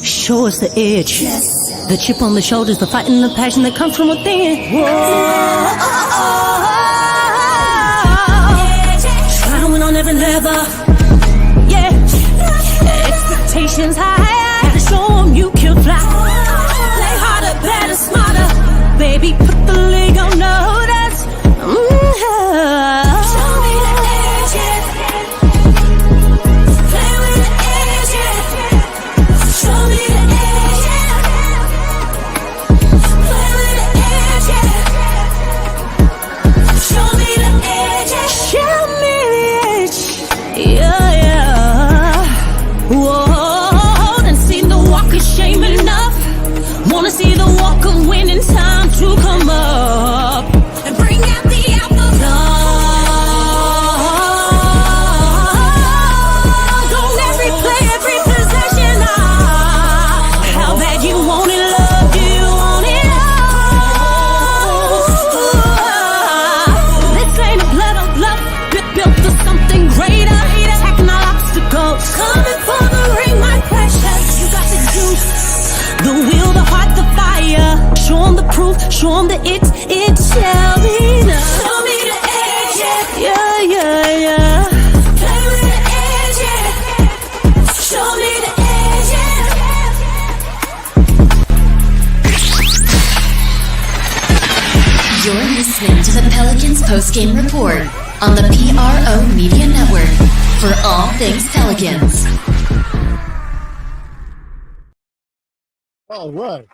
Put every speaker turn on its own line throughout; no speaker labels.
Show us the edge. Yes. The chip on the shoulders, the fight and the passion that comes from within. Whoa. Try to win on every level. Yeah. Expectations high. Gotta show them you can fly. Play harder, better, smarter. Baby, put the league on notice. Show me the edge, yeah. Play with the edge, yeah. Show me the edge, yeah. Play with the edge, yeah. Show me the edge, yeah. Show me the edge, yeah, yeah. Whoa, done seen the walk of shame enough. Wanna see the walk of winning, time to come up and bring out the apple. Don't every play, every possession. How bad you want it, love, do you want it all? This ain't a blood of love, built to something greater. Attacking all obstacles, coming for the ring, my precious. You got the juice, the will, the heart, the fire. Show 'em the proof, show 'em that it shall be done. Show me the edge, yeah, yeah, yeah. Play with the edge, yeah. Show me the edge, yeah.
You're listening to the Pelicans Postgame Report on the PRO Media Network for all things Pelicans.
All right.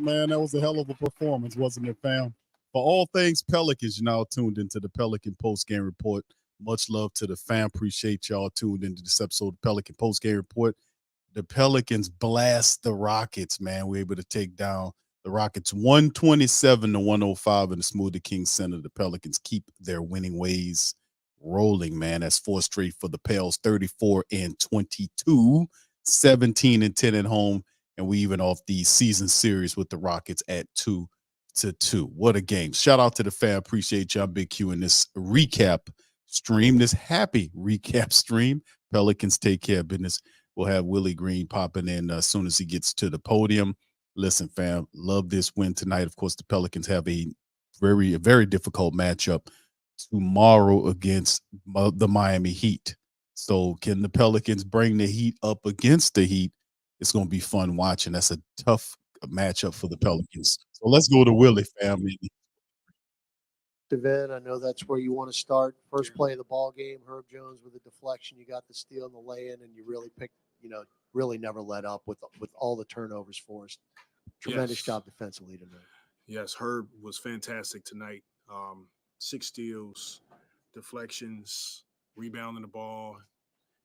Man, that was a hell of a performance, wasn't it, fam? For all things Pelicans, you're now tuned into the Pelican Postgame Report. Much love to the fam. Appreciate y'all tuned into this episode of the Pelican Postgame Report. The Pelicans blast the Rockets, man. We're able to take down the Rockets 127-105 in the Smoothie King Center. The Pelicans keep their winning ways rolling, man. That's 4 straight for the Pels, 34-22. 17-10 at home, and we even off the season series with the Rockets at 2-2. What a game. Shout out to the fam. Appreciate y'all, Big Q, in this recap stream, this happy recap stream. Pelicans take care of business. We'll have Willie Green popping in as soon as he gets to the podium. Listen, fam, love this win tonight. Of course, the Pelicans have a very difficult matchup tomorrow against the Miami Heat. So can the Pelicans bring the Heat up against the Heat? It's going to be fun watching. That's a tough matchup for the Pelicans. So let's go to Willie, family.
I know that's where you want to start. First play of the ball game, Herb Jones with a deflection. You got the steal and the lay-in, and you really picked, really never let up with all the turnovers forced. Tremendous job defensively tonight.
Yes, Herb was fantastic tonight. 6 steals, deflections, rebounding the ball.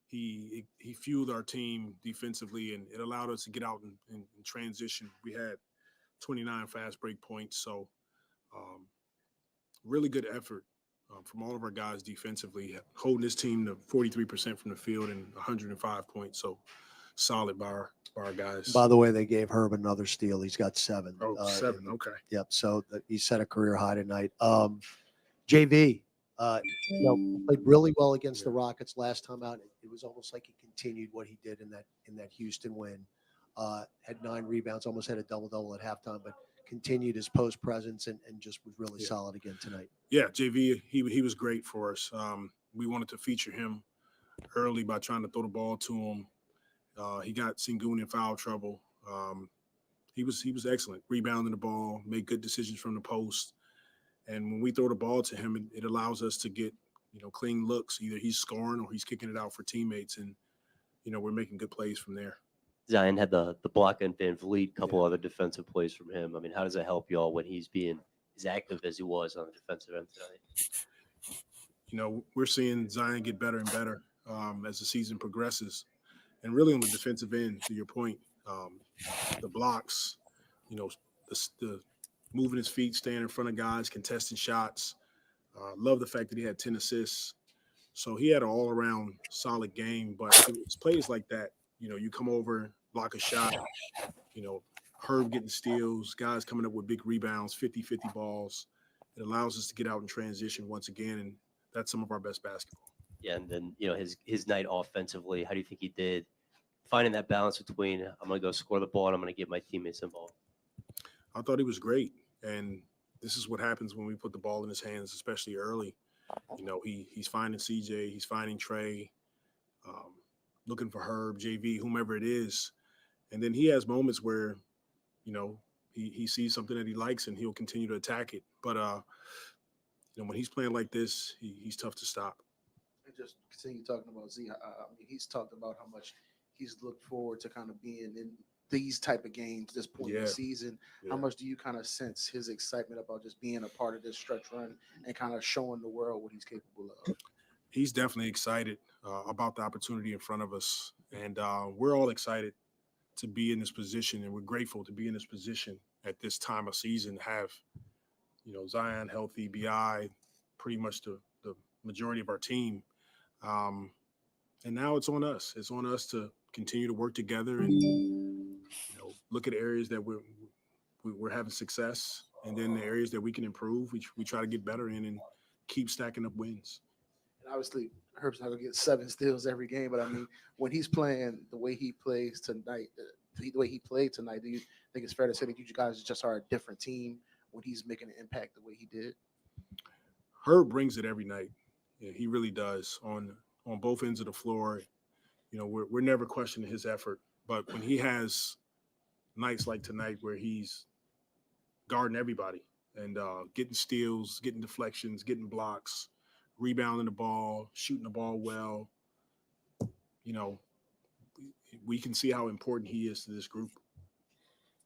He fueled our team defensively, and it allowed us to get out and transition. We had 29 fast break points, so really good effort from all of our guys defensively, holding this team to 43% from the field and 105 points. So solid by our guys.
By the way, they gave Herb another steal. He's got 7.
Oh, 7. Okay.
Yep. So he set a career high tonight. JV, played really well against the Rockets last time out. It was almost like he continued what he did in that Houston win. Had 9 rebounds, almost had a double-double at halftime, but continued his post presence and just was really solid again tonight.
Yeah, JV, he was great for us. We wanted to feature him early by trying to throw the ball to him. He got Sengun in foul trouble. He was excellent, rebounding the ball, made good decisions from the post. And when we throw the ball to him, it allows us to get, clean looks. Either he's scoring or he's kicking it out for teammates. And, we're making good plays from there.
Zion had the block on Van Vliet, a couple other defensive plays from him. I mean, how does that help y'all when he's being as active as he was on the defensive end tonight?
We're seeing Zion get better and better as the season progresses. And really on the defensive end, to your point, the blocks, the moving his feet, staying in front of guys, contesting shots. Love the fact that he had 10 assists. So he had an all-around solid game. But it's plays like that. You come over, block a shot, Herb getting steals, guys coming up with big rebounds, 50-50 balls. It allows us to get out and transition once again, and that's some of our best basketball.
Yeah, and then, his night offensively, how do you think he did finding that balance between I'm going to go score the ball and I'm going to get my teammates involved.
I thought he was great. And this is what happens when we put the ball in his hands, especially early. You know, he's finding CJ, he's finding Trey, looking for Herb, JV, whomever it is. And then he has moments where, you know, he sees something that he likes and he'll continue to attack it. But, you know, when he's playing like this, he's tough to stop.
And just continue talking about Z. I mean, he's talked about how much he's looked forward to kind of being in these type of games this point in the season. How much do you kind of sense his excitement about just being a part of this stretch run and kind of showing the world what he's capable of?
He's definitely excited about the opportunity in front of us. And we're all excited to be in this position, and we're grateful to be in this position at this time of season, have, you know, Zion healthy, BI, pretty much the majority of our team. And now it's on us. It's on us to continue to work together and, you know, look at areas that we're having success, and then the areas that we can improve, we try to get better in and keep stacking up wins.
And obviously, Herb's not going to get 7 steals every game, but I mean, when he's playing the way he plays tonight, the way he played tonight, do you think it's fair to say that you guys just are a different team when he's making an impact the way he did?
Herb brings it every night. Yeah, he really does on both ends of the floor. You know, we're never questioning his effort, but when he has nights like tonight where he's guarding everybody and getting steals, getting deflections, getting blocks, rebounding the ball, shooting the ball well, you know, we can see how important he is to this group.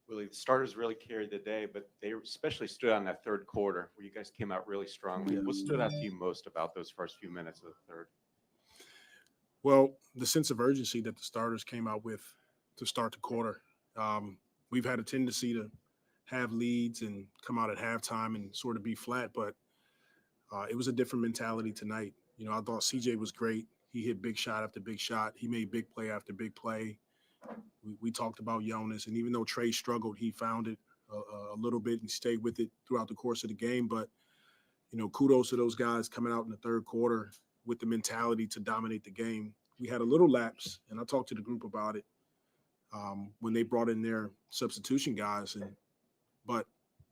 Willie, the starters really carried the day, but they especially stood out in that third quarter where you guys came out really strongly.
Yeah.
What stood out to you most about those first few minutes of the third?
Well, the sense of urgency that the starters came out with to start the quarter. We've had a tendency to have leads and come out at halftime and sort of be flat, but it was a different mentality tonight. You know, I thought CJ was great. He hit big shot after big shot. He made big play after big play. We talked about Jonas, and even though Trey struggled, he found it a little bit and stayed with it throughout the course of the game. But, you know, kudos to those guys coming out in the third quarter with the mentality to dominate the game. We had a little lapse, and I talked to the group about it when they brought in their substitution guys. But,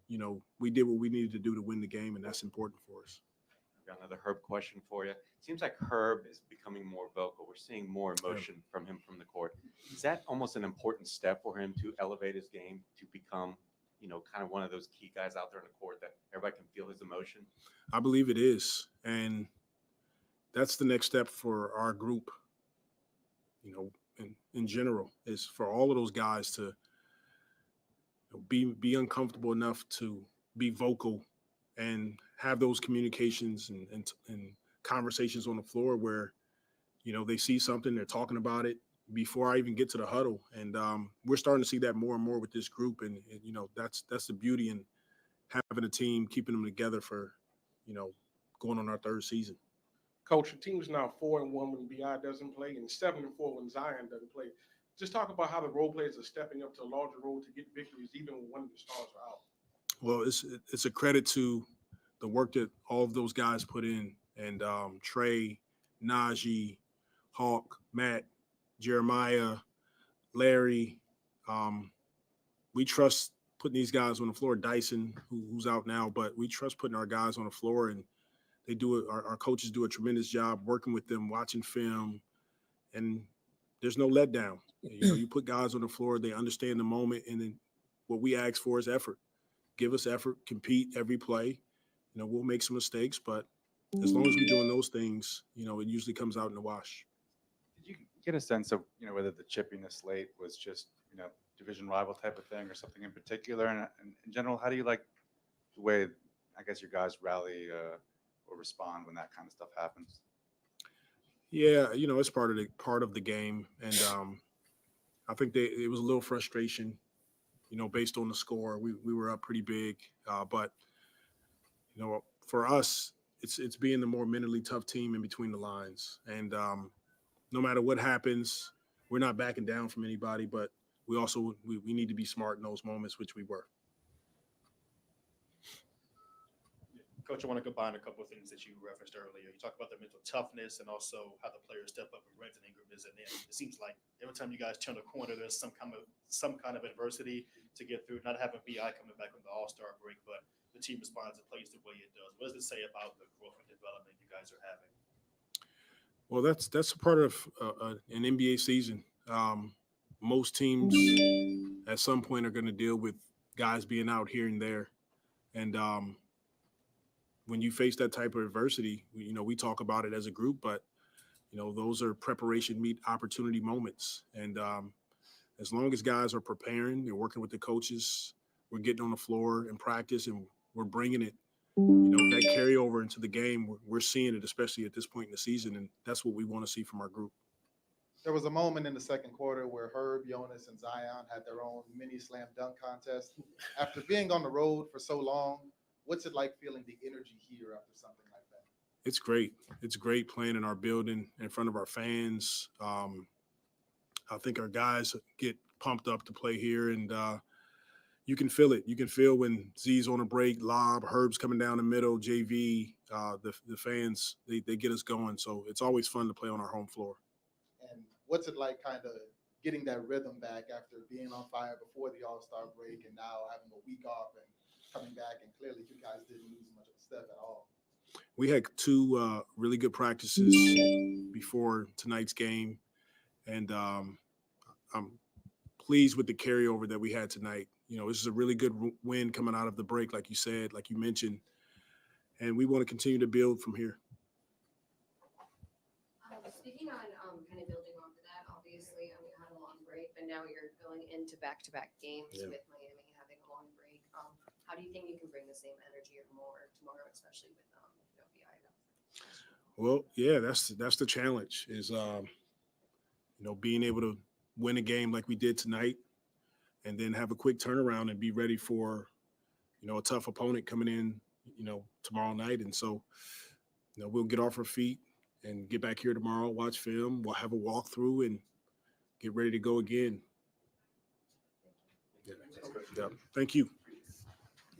you know, we did what we needed to do to win the game, and that's important for us.
Got another Herb question for you. It seems like Herb is becoming more vocal. We're seeing more emotion from him from the court. Is that almost an important step for him to elevate his game to become, you know, kind of one of those key guys out there on the court that everybody can feel his emotion?
I believe it is. And that's the next step for our group, you know, in general, is for all of those guys to, you know, be uncomfortable enough to be vocal and have those communications and conversations on the floor where, you know, they see something, they're talking about it before I even get to the huddle. And we're starting to see that more and more with this group. And you know, that's the beauty in having a team, keeping them together for, you know, going on our third season.
Coach, the team's now 4-1 when BI doesn't play and 7-4 when Zion doesn't play. Just talk about how the role players are stepping up to a larger role to get victories, even when one of the stars are out.
Well, it's a credit to the work that all of those guys put in, and Trey, Najee, Hawk, Matt, Jeremiah, Larry. We trust putting these guys on the floor. Dyson, who's out now, but we trust putting our guys on the floor, and they do it. Our coaches do a tremendous job working with them, watching film, and there's no letdown. You know, you put guys on the floor, they understand the moment, and then what we ask for is effort. Give us effort, compete every play. You know, we'll make some mistakes, but as long as we're doing those things, you know, it usually comes out in the wash.
Did you get a sense of, you know, whether the chippiness late was just, you know, division rival type of thing or something in particular? And in general, how do you like the way, I guess, your guys rally or respond when that kind of stuff happens?
Yeah, you know, it's part of the game, and I think it was a little frustration, you know, based on the score. We were up pretty big, but you know, for us, it's being the more mentally tough team in between the lines, and no matter what happens, we're not backing down from anybody. But we also we need to be smart in those moments, which we were.
Coach, I want to combine a couple of things that you referenced earlier. You talked about the mental toughness and also how the players step up when Renton Ingram isn't in. It seems like every time you guys turn a corner, there's some kind of adversity to get through. Not having BI coming back from the All-Star break, but the team responds and plays the way it does. What does it say about the growth and development you guys are having?
Well, that's a part of an NBA season. Most teams at some point are going to deal with guys being out here and there, and when you face that type of adversity, we talk about it as a group, but those are preparation meet opportunity moments. And as long as guys are preparing, they're working with the coaches, we're getting on the floor in practice, and we're bringing it. That carryover into the game, we're seeing it, especially at this point in the season, and that's what we want to see from our group.
There was a moment in the second quarter where Herb, Jonas, and Zion had their own mini slam dunk contest. After being on the road for so long, what's it like feeling the energy here after something like that?
It's great. It's great playing in our building in front of our fans. I think our guys get pumped up to play here, and you can feel it. You can feel when Z's on a break, lob, Herb's coming down the middle, JV, the fans, they get us going. So it's always fun to play on our home floor.
And what's it like kind of getting that rhythm back after being on fire before the All-Star break and now having a week off and coming back, and clearly you guys didn't lose much of a step at all?
We had two really good practices before tonight's game, and I'm pleased with the carryover that we had tonight. This is a really good win coming out of the break, like you said, like you mentioned, and we want to continue to build from here.
Speaking on kind of building off of that, obviously, you had a long break, but now you're going into back-to-back games with Miami having a long break. How do you think you can bring the same energy or more tomorrow, especially with BI?
Well, yeah, that's the challenge is being able to win a game like we did tonight, and then have a quick turnaround and be ready for a tough opponent coming in tomorrow night. And so we'll get off our feet and get back here tomorrow, watch film, we'll have a walkthrough and get ready to go again. Yeah. Thank you.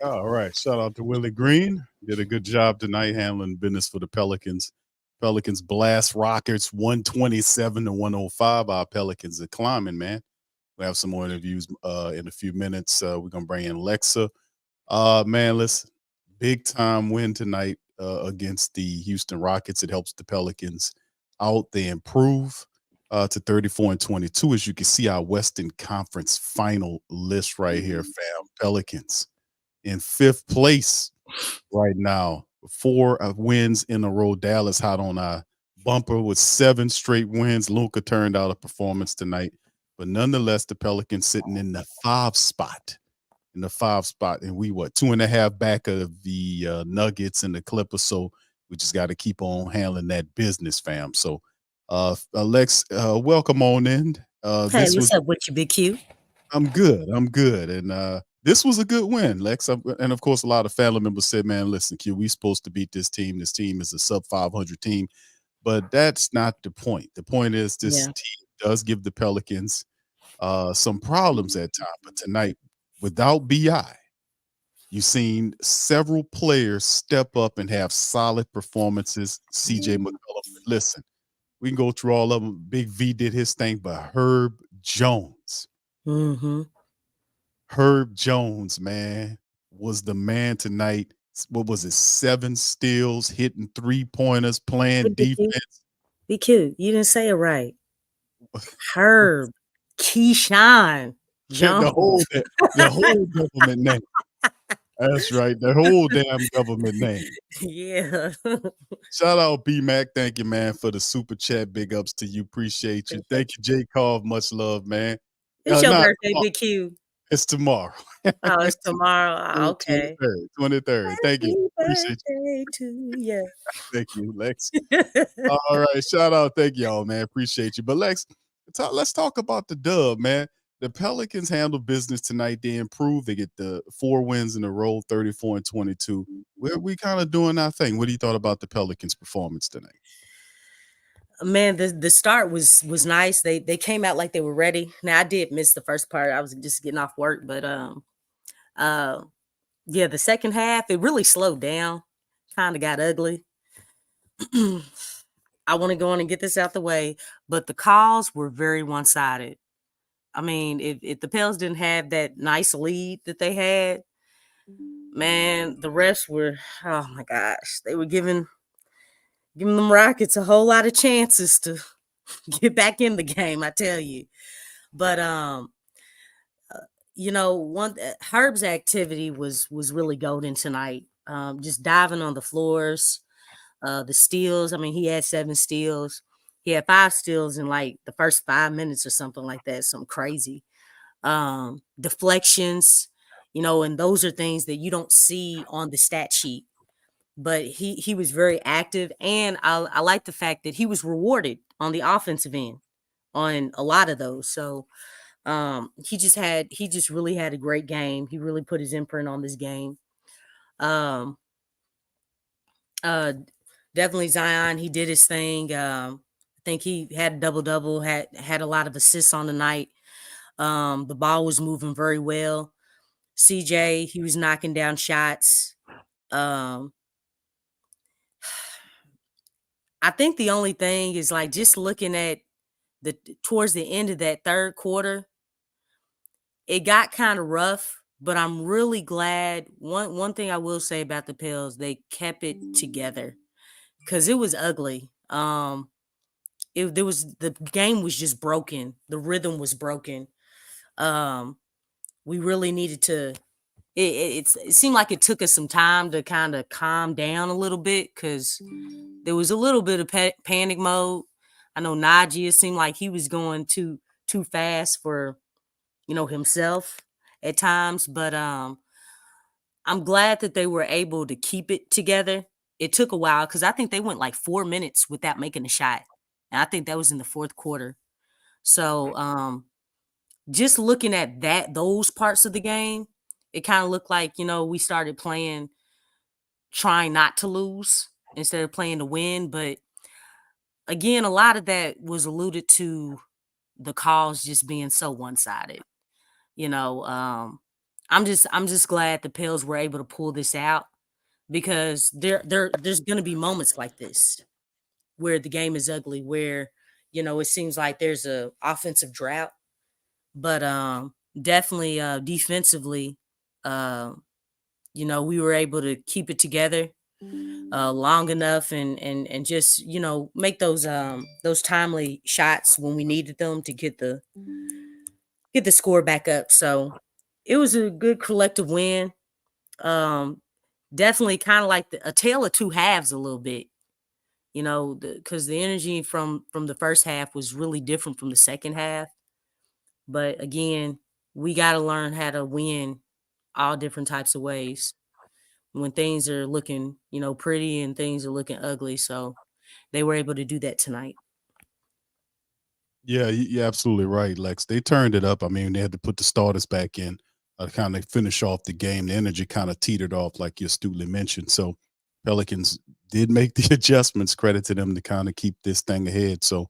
All right. Shout out to Willie Green. Did a good job tonight handling business for the Pelicans. Pelicans blast Rockets 127-105. Our Pelicans are climbing, man. We have some more interviews in a few minutes. We're going to bring in Lexxah. Man, listen, big time win tonight against the Houston Rockets. It helps the Pelicans out. They improve to 34-22. As you can see, our Western Conference final list right here, fam. Pelicans in 5th place right now. 4 wins in a row. Dallas hot on our bumper with 7 straight wins. Luka turned out a performance tonight. But nonetheless, the Pelicans sitting in the 5 spot. And we 2.5 back of the Nuggets and the Clippers. So we just got to keep on handling that business, fam. So Lex, welcome on in.
Hey, what's up with you, Big Q?
I'm good. And this was a good win, Lex. And of course, a lot of family members said, man, listen, Q, we supposed to beat this team. This team is a sub 500 team. But that's not the point. The point is this team does give the Pelicans some problems at times. But tonight, without BI, you've seen several players step up and have solid performances. CJ McCollum, listen, we can go through all of them. Big V did his thing, but Herb Jones. Herb Jones, man, was the man tonight. What was it? 7 steals, hitting 3-pointers, playing defense.
BQ, you didn't say it right. Herb Keyshawn Jones.
The whole government name. That's right. The whole damn government name.
Yeah.
Shout out B-Mac. Thank you, man, for the super chat. Big ups to you. Appreciate you. Thank you, J. Carv. Much love, man.
It's your birthday, Big Q.
It's tomorrow.
Oh, it's tomorrow. Okay.
23rd. Thank you. Appreciate
you. To you.
Thank you, Lex. All right. Shout out. Thank y'all, man. Appreciate you. But Lex, let's talk about the dub, man. The Pelicans handle business tonight. They improve. They get the 4 wins in a row, 34-22. We kind of doing our thing. What do you thought about the Pelicans' performance tonight?
Man, the start was nice. They came out like they were ready. Now I did miss the first part. I was just getting off work, but the second half it really slowed down. kind of got ugly. I want to go on and get this out the way, but the calls were very one-sided. I mean, if the Pels didn't have that nice lead that they had, man, the refs were, oh my gosh, they were giving them Rockets a whole lot of chances to get back in the game, I tell you. But Herb's activity was really golden tonight. Just diving on the floors, the steals. I mean, he had 7 steals. He had 5 steals in like the first 5 minutes or something like that. Something crazy. Deflections, and those are things that you don't see on the stat sheet. But he was very active, and I like the fact that he was rewarded on the offensive end on a lot of those. So he just really had a great game. He really put his imprint on this game. Definitely Zion, he did his thing. I think he had a double-double, had a lot of assists on the night. The ball was moving very well. CJ, he was knocking down shots. I think the only thing is like just looking at towards the end of that third quarter, it got kind of rough, but I'm really glad. One thing I will say about the Pels, they kept it together because it was ugly. The game was just broken. The rhythm was broken. We really needed to. It seemed like it took us some time to kind of calm down a little bit because there was a little bit of panic mode. I know Najee, it seemed like he was going too fast for himself at times, but I'm glad that they were able to keep it together. It took a while because I think they went like 4 minutes without making a shot, and I think that was in the fourth quarter. So just looking at those parts of the game, it kind of looked like we started playing trying not to lose instead of playing to win. But again, a lot of that was alluded to the calls just being so one-sided. I'm just glad the Pels were able to pull this out because there's going to be moments like this where the game is ugly, where it seems like there's a offensive drought, but definitely defensively, we were able to keep it together long enough and just make those timely shots when we needed them to get the score back up. So it was a good collective win. Definitely kind of like a tale of two halves a little bit, because the energy from the first half was really different from the second half. But again, we got to learn how to win all different types of ways when things are looking, pretty and things are looking ugly. So they were able to do that tonight.
Yeah, you're absolutely right, Lex. They turned it up. I mean, they had to put the starters back in to kind of finish off the game. The energy kind of teetered off, like you astutely mentioned. So Pelicans did make the adjustments. Credit to them to kind of keep this thing ahead. So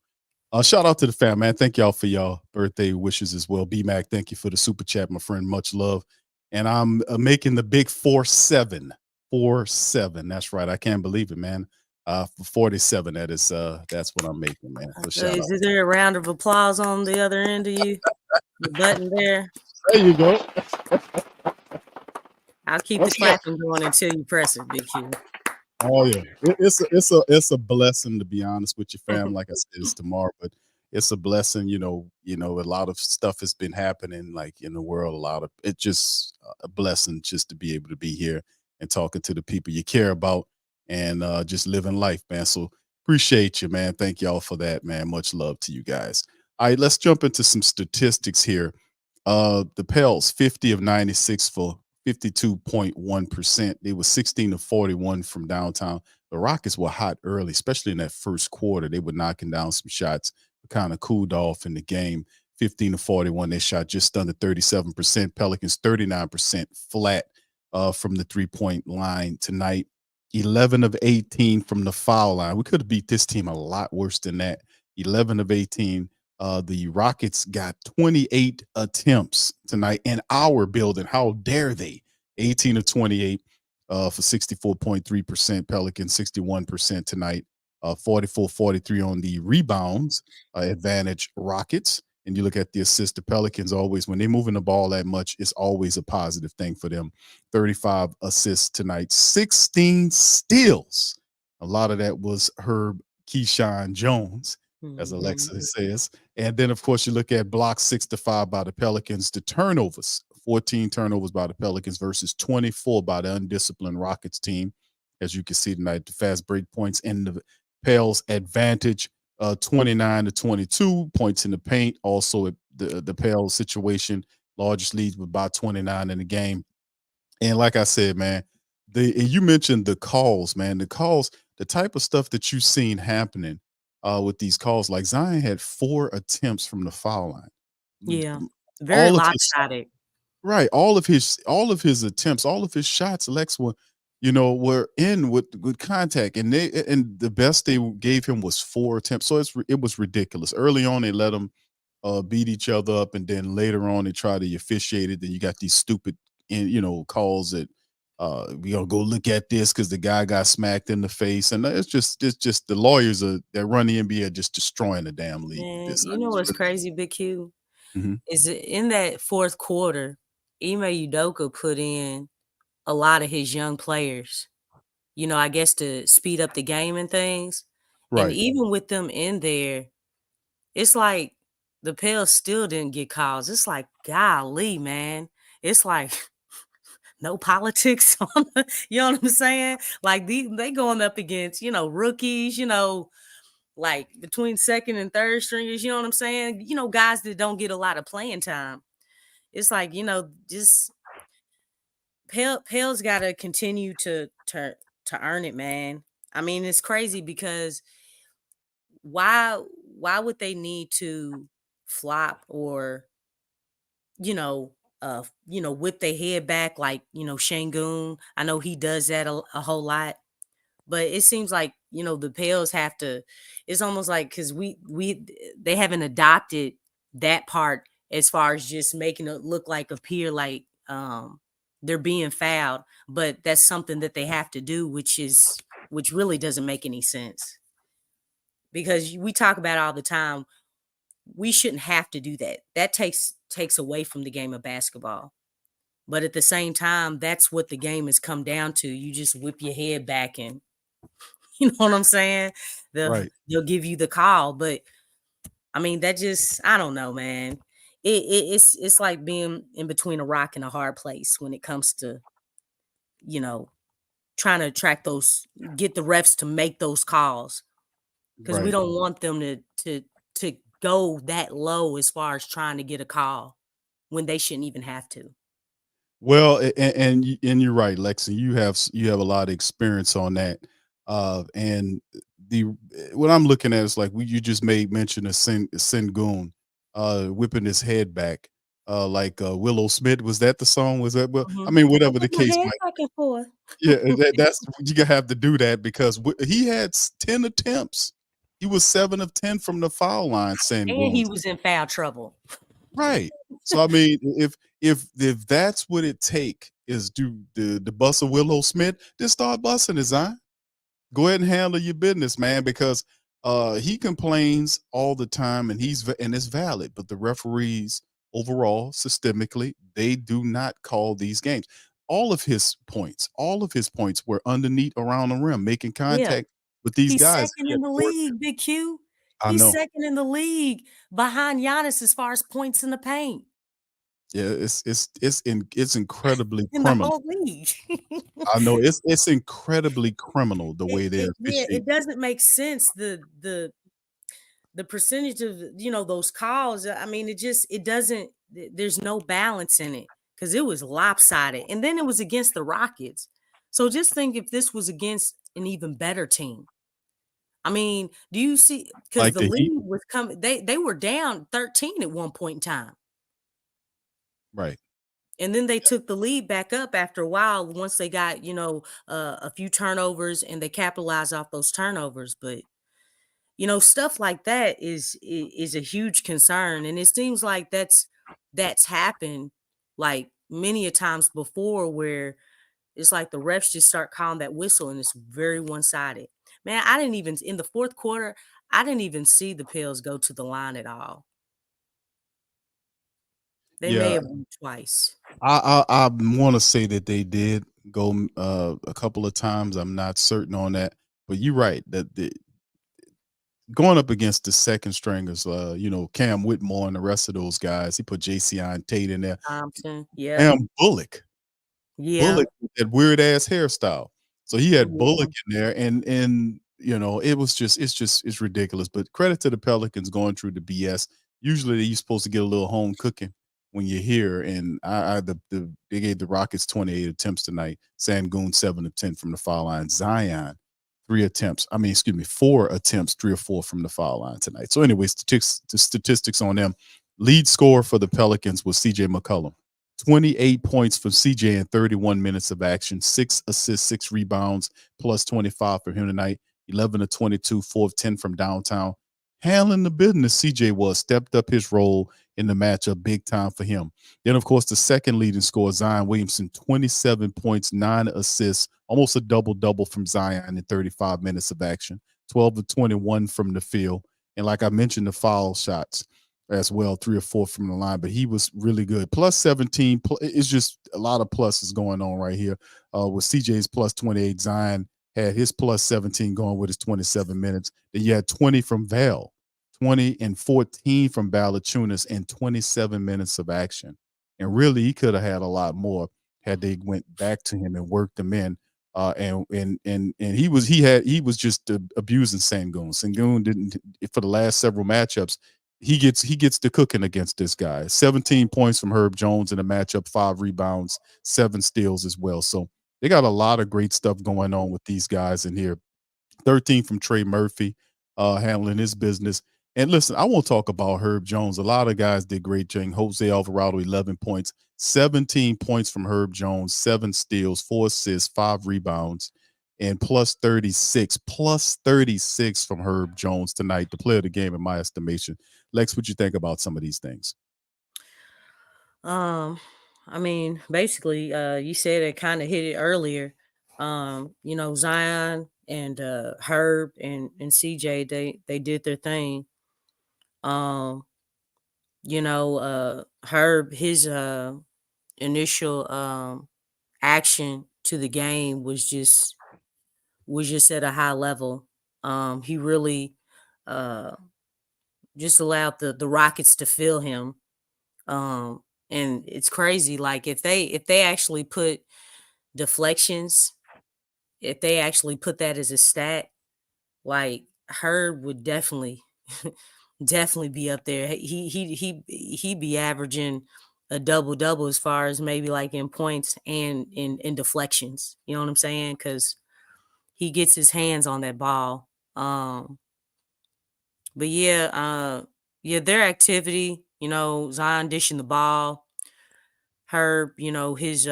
shout out to the fam, man. Thank y'all for y'all birthday wishes as well. B-Mac, thank you for the super chat, my friend. Much love. And I'm making the big 4-7. 4-7. That's right. I can't believe it, man. 47. That's what I'm making, man. So
Is there a round of applause on the other end of you? The button there.
There you go.
I'll keep the clapping going until you press it, Big Q.
Oh yeah, it's a blessing, to be honest with you, fam. Like I said, it's tomorrow, but it's a blessing. A lot of stuff has been happening, like in the world. It's just a blessing just to be able to be here and talking to the people you care about and just living life, man. So appreciate you, man. Thank y'all for that, man. Much love to you guys. All right, let's jump into some statistics here. The Pels, 50 of 96 for 52.1%. They were 16 of 41 from downtown. The Rockets were hot early, especially in that first quarter. They were knocking down some shots, kind of cooled off in the game. 15 of 41, they shot just under 37%. Pelicans 39% flat from the three-point line tonight. 11 of 18 from the foul line. We could have beat this team a lot worse than that. 11 of 18. The Rockets got 28 attempts tonight in our building. How dare they? 18 of 28. for 64.3%. Pelicans 61% tonight. 44-43 on the rebounds advantage Rockets. And you look at the assist, the Pelicans always, when they're moving the ball that much, it's always a positive thing for them. 35 assists tonight, 16 steals. A lot of that was Herb Keyshawn Jones, as Alexa says. And then, of course, you look at blocks 6-5 by the Pelicans, the turnovers, 14 turnovers by the Pelicans versus 24 by the undisciplined Rockets team. As you can see tonight, the fast break points and the Pels advantage 29-22 points in the paint. Also, the Pels situation, largest leads with about 29 in the game. And like I said, man, and you mentioned the calls, man. The calls, the type of stuff that you've seen happening with these calls. Like Zion had 4 attempts from the foul line.
Yeah, very lopsided.
Right, all of his attempts, all of his shots, Lexxah, were in with contact, and the best they gave him was 4 attempts. So it was ridiculous. Early on, they let him beat each other up, and then later on, they try to officiate it. Then you got these stupid, calls that we gonna go look at this because the guy got smacked in the face, and it's just the lawyers that run the NBA are just destroying the damn league.
Man, you know what's crazy, Big Q?
Mhm.
Is in that fourth quarter, Ime Udoka put in a lot of his young players, I guess to speed up the game and things. And
Right.
even with them in there, it's like the Pels still didn't get calls. It's like, golly, man. It's like no politics on you know what I'm saying? Like they going up against, rookies, like between second and third stringers, you know what I'm saying? Guys that don't get a lot of playing time. It's like, just Pels got to continue to earn it, man. I mean, it's crazy because why would they need to flop or with their head back like, Şengün. I know he does that a whole lot. But it seems like, the Pels have to, it's almost like because they haven't adopted that part as far as just making it appear like they're being fouled. But that's something that they have to do, which really doesn't make any sense. Because we talk about it all the time. We shouldn't have to do that. That takes away from the game of basketball. But at the same time, that's what the game has come down to. You just whip your head back and you know what I'm saying? They'll give you the call. But I mean, that just, I don't know, man. It's like being in between a rock and a hard place when it comes to, trying to get the refs to make those calls. Because we don't want them to go that low as far as trying to get a call when they shouldn't even have to.
Well, and you're right, Lexi. You have a lot of experience on that. And what I'm looking at is like you just made mention of Şengün whipping his head back, like Willow Smith. Was that the song? Was that I mean, whatever the case might.
Back and forth.
Yeah, that's you gonna have to do that because he had 10 attempts. He was 7 of 10 from the foul line.
And he was in foul trouble.
Right. So I mean, if that's what it take is do the bus of Willow Smith, then start busting his eye. Go ahead and handle your business, man, because he complains all the time and it's valid, but the referees overall, systemically, they do not call these games. All of his points were underneath around the rim, making contact with these guys.
He's second in the league, Big Q. He's second in the league behind Giannis as far as points in the paint.
Yeah, it's incredibly
in
criminal.
The whole league.
I know it's incredibly criminal the way they're
it doesn't make sense. The percentage of those calls. I mean, it doesn't. There's no balance in it because it was lopsided, and then it was against the Rockets. So just think if this was against an even better team. I mean, do you see? Because
Like
the
the
lead
Heat?
was coming. They were down 13 at one point in time.
Right.
And then they took the lead back up after a while once they got, a few turnovers and they capitalized off those turnovers. But, stuff like that is a huge concern. And it seems like that's happened like many a times before where, it's like the refs just start calling that whistle, and it's very one-sided. Man, I didn't even in the fourth quarter, I didn't even see the Pels go to the line at all. They may
Yeah,
have won twice.
I want to say that they did go a couple of times. I'm not certain on that, but you're right that going up against the second stringers, Cam Whitmore and the rest of those guys. He put JCI Tate in there.
Thompson, yeah.
Cam Bullock.
Yeah.
Bullock with that weird ass hairstyle. So he had
Yeah.
Bullock in there, and it's ridiculous. But credit to the Pelicans going through the BS. Usually you're supposed to get a little home cooking when you're here, and they gave the Rockets 28 attempts tonight. Sangoon 7 of 10 from the foul line. Zion 4 attempts, 3 or 4 from the foul line tonight. So anyway, statistics on them. Lead scorer for the Pelicans was CJ McCollum. 28 points for CJ in 31 minutes of action, 6 assists, 6 rebounds, plus 25 for him tonight. 11 of 22, 4 of 10 from downtown. Handling the business, CJ stepped up his role in the matchup big time for him. Then, of course, the second leading scorer, Zion Williamson, 27 points, 9 assists, almost a double-double from Zion in 35 minutes of action, 12 of 21 from the field. And like I mentioned, the foul shots as well, 3 or 4 from the line, but he was really good. Plus 17, it's just a lot of pluses going on right here. With CJ's plus 28, Zion had his plus 17 going with his 27 minutes. Then you had 20 from Val, 20 and 14 from Valachunas, and 27 minutes of action. And really, he could have had a lot more had they went back to him and worked him in. And he was just abusing Sangoon. Sangoon didn't, for the last several matchups. He gets the cooking against this guy. 17 points from Herb Jones in the matchup, 5 rebounds, 7 steals as well. So they got a lot of great stuff going on with these guys in here. 13 from Trey Murphy, handling his business. And listen, I won't talk about Herb Jones. A lot of guys did great thing. Jose Alvarado, 11 points, 17 points from Herb Jones, 7 steals, 4 assists, 5 rebounds, and plus 36 from Herb Jones tonight, the player of the game in my estimation. Lex, what you think about some of these things?
Basically, you said it, kind of hit it earlier. Zion and Herb and CJ, they did their thing. Herb, his initial action to the game was just at a high level. He really just allowed the Rockets to feel him. And it's crazy. Like if they actually put deflections, if they actually put that as a stat, like Herb would definitely be up there. He'd be averaging a double-double as far as maybe like in points and in deflections. You know what I'm saying? Because he gets his hands on that ball. But yeah, their activity, Zion dishing the ball, Herb, his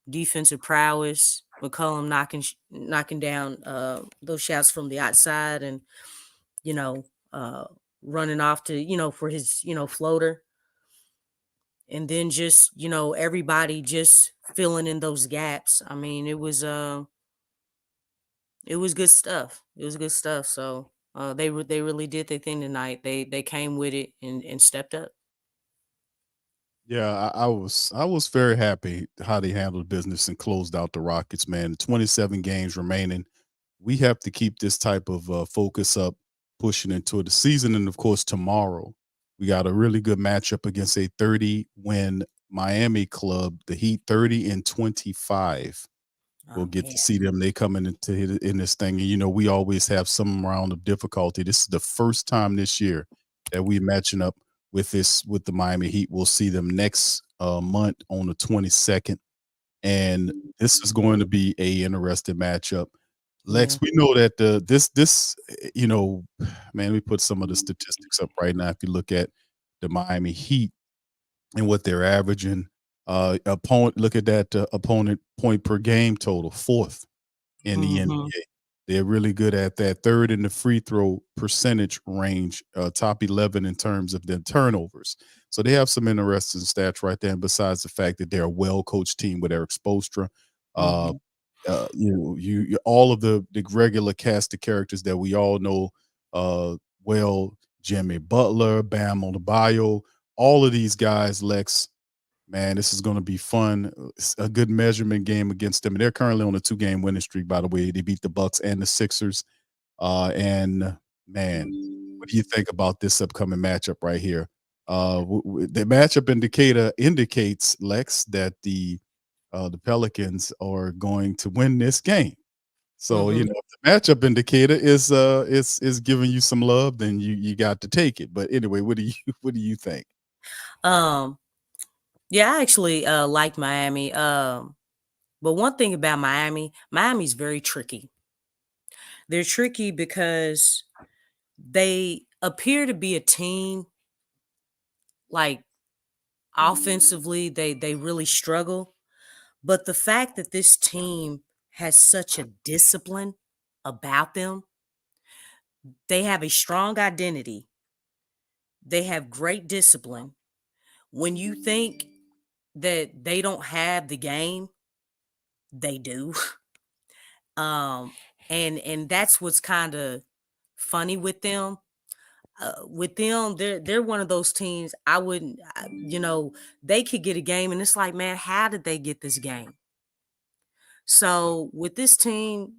defensive prowess, McCollum knocking down those shots from the outside, and running off to for his floater, and then just everybody just filling in those gaps. I mean, it was good stuff. It was good stuff. So they really did their thing tonight. They came with it and stepped up.
Yeah, I was very happy how they handled business and closed out the Rockets, man. 27 games remaining. We have to keep this type of focus up, pushing into the season. And of course, tomorrow we got a really good matchup against a 30-win Miami club, the Heat, 30-25. We'll get to see them. They coming in this thing. And, we always have some round of difficulty. This is the first time this year that we're matching up with the Miami Heat. We'll see them next month on the 22nd. And this is going to be a interesting matchup. Lex, we know that man, we put some of the statistics up right now. If you look at the Miami Heat and what they're averaging, look at that opponent point per game total, 4th in the NBA. They're really good at that. 3rd in the free throw percentage range, top 11 in terms of their turnovers. So they have some interesting stats right there. And besides the fact that they're a well-coached team with Eric Spoelstra, Uh, you all of the regular cast of characters that we all know well, Jimmy Butler, Bam Adebayo, all of these guys, Lex, man, this is going to be fun. It's a good measurement game against them. And they're currently on a 2-game winning streak, by the way. They beat the Bucks and the Sixers. And man, what do you think about this upcoming matchup right here? The matchup indicator indicates, Lex, that the Pelicans are going to win this game. So you know, if the matchup indicator is giving you some love, then you got to take it. But anyway, what do you think?
Yeah, I actually like Miami. But one thing about Miami's very tricky. They're tricky because they appear to be a team, like offensively, they really struggle. But the fact that this team has such a discipline about them, they have a strong identity. They have great discipline. When you think that they don't have the game, they do. And that's what's kind of funny with them. They're one of those teams. They could get a game, and it's like, man, how did they get this game? So with this team,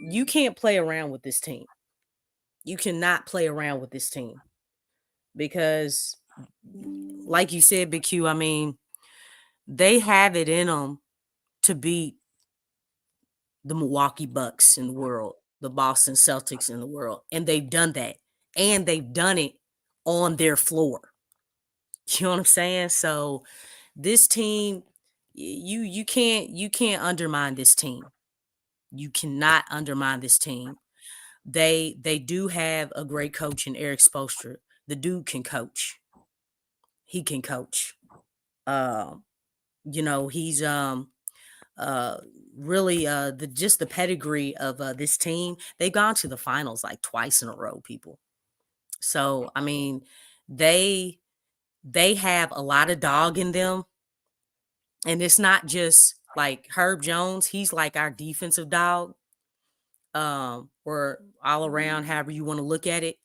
you can't play around with this team. You cannot play around with this team because, like you said, Big Q, I mean, they have it in them to beat the Milwaukee Bucks in the world, the Boston Celtics in the world, and they've done that, and they've done it on their floor. You know what I'm saying? So this team, you can't undermine this team. You cannot undermine this team. They do have a great coach in Eric Spoelstra. The dude can coach. He can coach. He's really the pedigree of this team. They've gone to the finals like twice in a row, people. So I mean, they have a lot of dog in them, and it's not just like Herb Jones. He's like our defensive dog, or all around, however you want to look at it.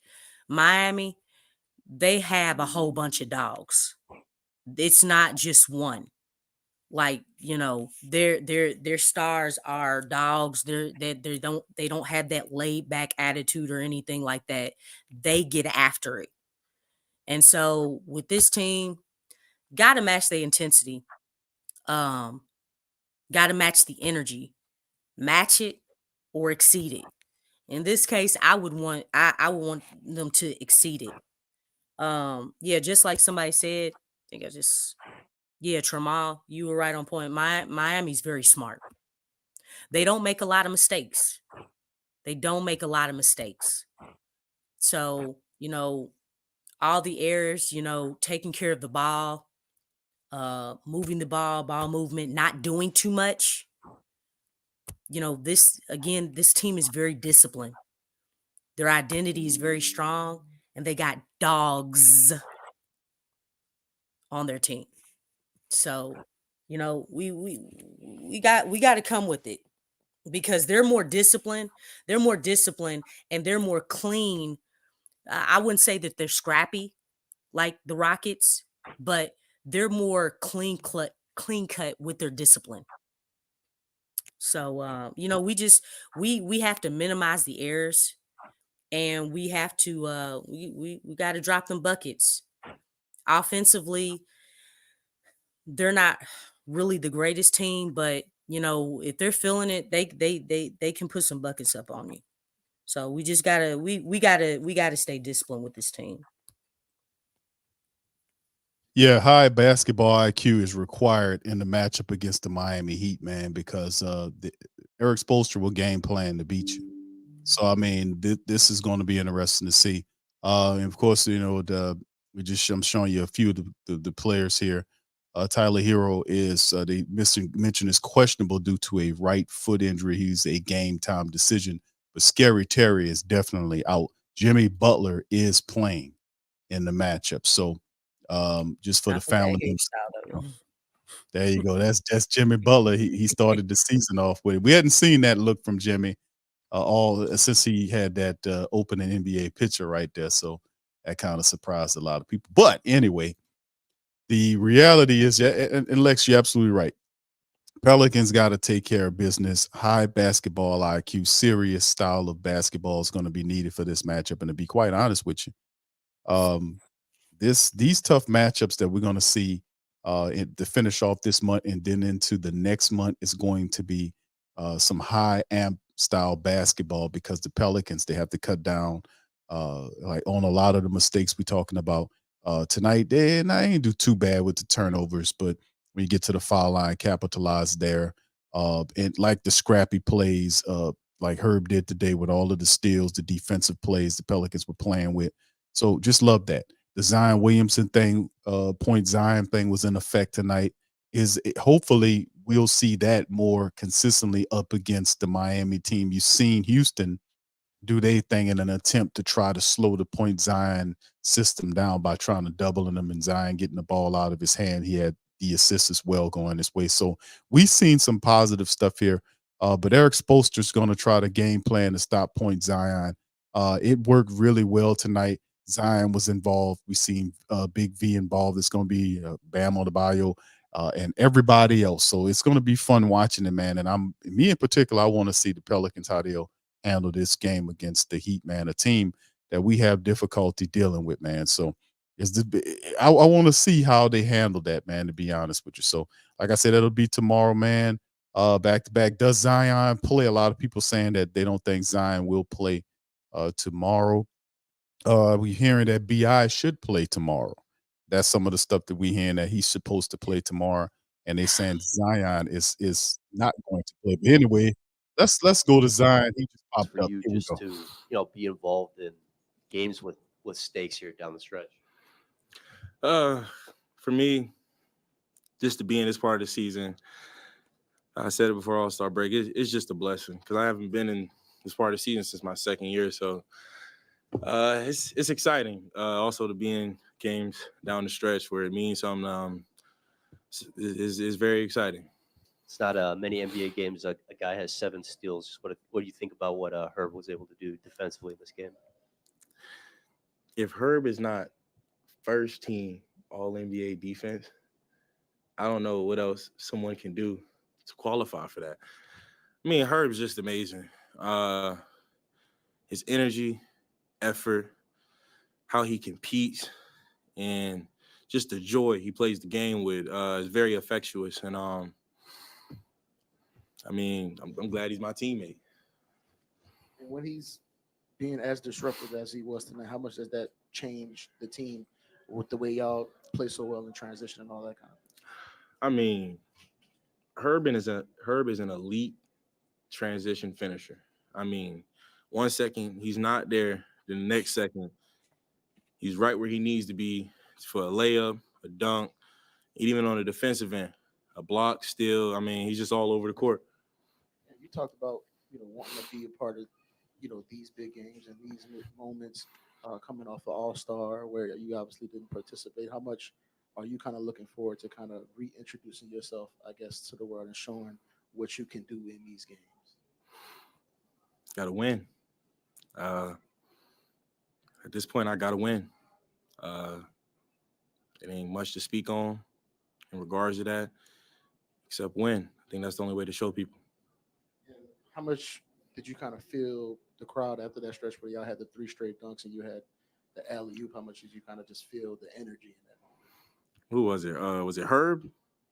Miami, they have a whole bunch of dogs. It's not just one. Like, their stars are dogs. They don't have that laid back attitude or anything like that. They get after it. And so with this team, gotta match the intensity. Gotta match the energy. Match it or exceed it. In this case, I would want them to exceed it. Just like somebody said, Tramal, you were right on point. Miami's very smart. They don't make a lot of mistakes. So, all the errors, taking care of the ball, moving the ball movement, not doing too much. This team is very disciplined. Their identity is very strong, and they got dogs on their team. So, we got to come with it because they're more disciplined. And they're more clean. I wouldn't say that they're scrappy like the Rockets, but they're more clean cut with their discipline. So, we have to minimize the errors, and we have to we got to drop them buckets. Offensively, they're not really the greatest team, but if they're feeling it, they can put some buckets up on you. So we just gotta we gotta stay disciplined with this team.
Yeah, high basketball IQ is required in the matchup against the Miami Heat, man, because Eric Spoelstra will game plan to beat you. So I mean, this is going to be interesting to see. And of course, I'm showing you a few of the players here. Tyler Hero is they mentioned is questionable due to a right foot injury. He's a game time decision, but Scary Terry is definitely out. Jimmy Butler is playing in the matchup. So just for the family, There you go. That's Jimmy Butler. He started the season off with it. We hadn't seen that look from Jimmy all since he had that opening NBA picture right there. So that kind of surprised a lot of people. But anyway, the reality is, and Lex, you're absolutely right. Pelicans got to take care of business. High basketball IQ, serious style of basketball is going to be needed for this matchup. And to be quite honest with you, these tough matchups that we're going to see to finish off this month and then into the next month is going to be some high amp style basketball, because the Pelicans, they have to cut down like on a lot of the mistakes we're talking about tonight. And I ain't do too bad with the turnovers, but when you get to the foul line, capitalize there. And like the scrappy plays, like Herb did today with all of the steals, the defensive plays the Pelicans were playing with. So just love that. The Zion Williamson thing, point Zion thing was in effect tonight. Hopefully we'll see that more consistently up against the Miami team. You've seen Houston do their thing in an attempt to try to slow the point Zion system down by trying to double him and Zion getting the ball out of his hand. He had the assist as well going this way. So we've seen some positive stuff here. But Eric Spoelstra's going to try to game plan to stop point Zion. It worked really well tonight. Zion was involved. We seen Big V involved. It's going to be Bam Adebayo and everybody else. So it's going to be fun watching it, man. And me in particular, I want to see the Pelicans, how they'll handle this game against the Heat, man, a team that we have difficulty dealing with, man. So I want to see how they handle that, man, to be honest with you. So like I said, it'll be tomorrow, man. Back to back. Does Zion play? A lot of people saying that they don't think Zion will play tomorrow. We're hearing that BI should play tomorrow. That's some of the stuff that we're hearing, that he's supposed to play tomorrow. And they're saying Zion is not going to play. But anyway, let's go to Zion. He just popped
For
up.
you
Here we
just
go.
to be involved in games with stakes here down the stretch.
For me, just to be in this part of the season, I said it before All-Star break, it's just a blessing, because I haven't been in this part of the season since my second year. So it's exciting. Also to be in games down the stretch where it means something is very exciting.
It's not many NBA games a guy has 7 steals. What do you think about what Herb was able to do defensively in this game?
If Herb is not first team All-NBA defense, I don't know what else someone can do to qualify for that. I mean, Herb's just amazing. His energy, effort, how he competes, and just the joy he plays the game with is very infectious. And I'm glad he's my teammate.
And when he's being as disruptive as he was tonight, how much does that change the team with the way y'all play so well in transition and all that kind of thing?
I mean, Herb is an elite transition finisher. I mean, 1 second he's not there, the next second he's right where he needs to be for a layup, a dunk, even on the defensive end, a block, steal. I mean, he's just all over the court.
And you talked about wanting to be a part of these big games and these moments coming off of All-Star, where you obviously didn't participate. How much are you kind of looking forward to kind of reintroducing yourself, I guess, to the world and showing what you can do in these games?
Got to win. At this point, I got to win. It ain't much to speak on in regards to that, except win. I think that's the only way to show people.
How much did you kind of feel the crowd after that stretch where y'all had the 3 straight dunks and you had the alley-oop? How much did you kind of just feel the energy in that moment?
Who was it? Was it Herb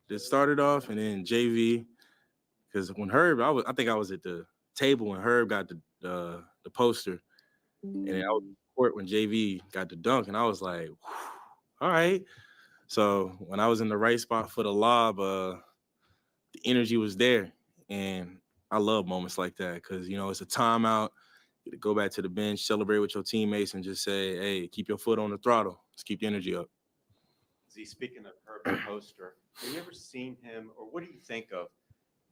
that started off, and then JV? Because when Herb, I think I was at the table when Herb got the poster, and then I was in the court when JV got the dunk, and I was like, all right. So when I was in the right spot for the lob, the energy was there, and I love moments like that because, it's a timeout. You go back to the bench, celebrate with your teammates, and just say, hey, keep your foot on the throttle. Let's keep the energy up.
Speaking of Herb the poster, have you ever seen him, or what do you think of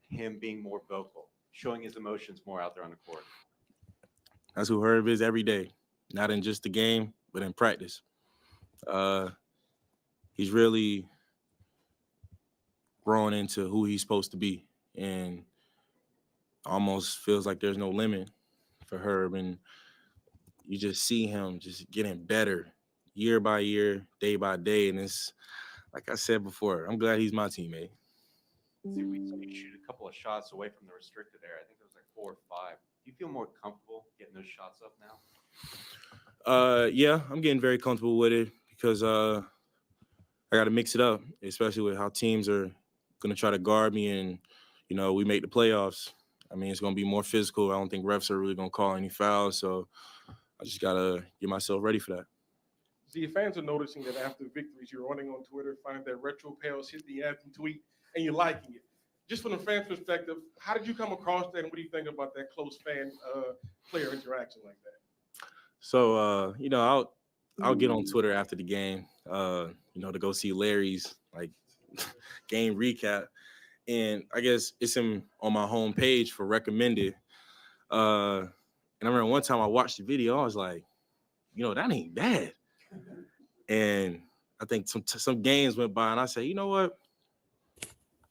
him being more vocal, showing his emotions more out there on the court?
That's who Herb is every day, not in just the game, but in practice. He's really grown into who he's supposed to be, and almost feels like there's no limit for Herb. And you just see him just getting better year by year, day by day. And it's like I said before, I'm glad he's my teammate.
See, we saw you shoot a couple of shots away from the restricted area. I think it was like 4 or 5. Do you feel more comfortable getting those shots up now?
Yeah, I'm getting very comfortable with it because I got to mix it up, especially with how teams are going to try to guard me and, we make the playoffs. I mean, it's going to be more physical. I don't think refs are really going to call any fouls, so I just got to get myself ready for that.
See, fans are noticing that after victories, you're running on Twitter, find that Retro Pels, hit the anthem tweet, and you're liking it. Just from the fan perspective, how did you come across that, and what do you think about that close fan-player interaction like that?
So, I'll get on Twitter after the game, to go see Larry's game recap, and I guess it's on my home page for recommended. And I remember one time I watched the video, I was like, that ain't bad. And I think some games went by, and I said, you know what?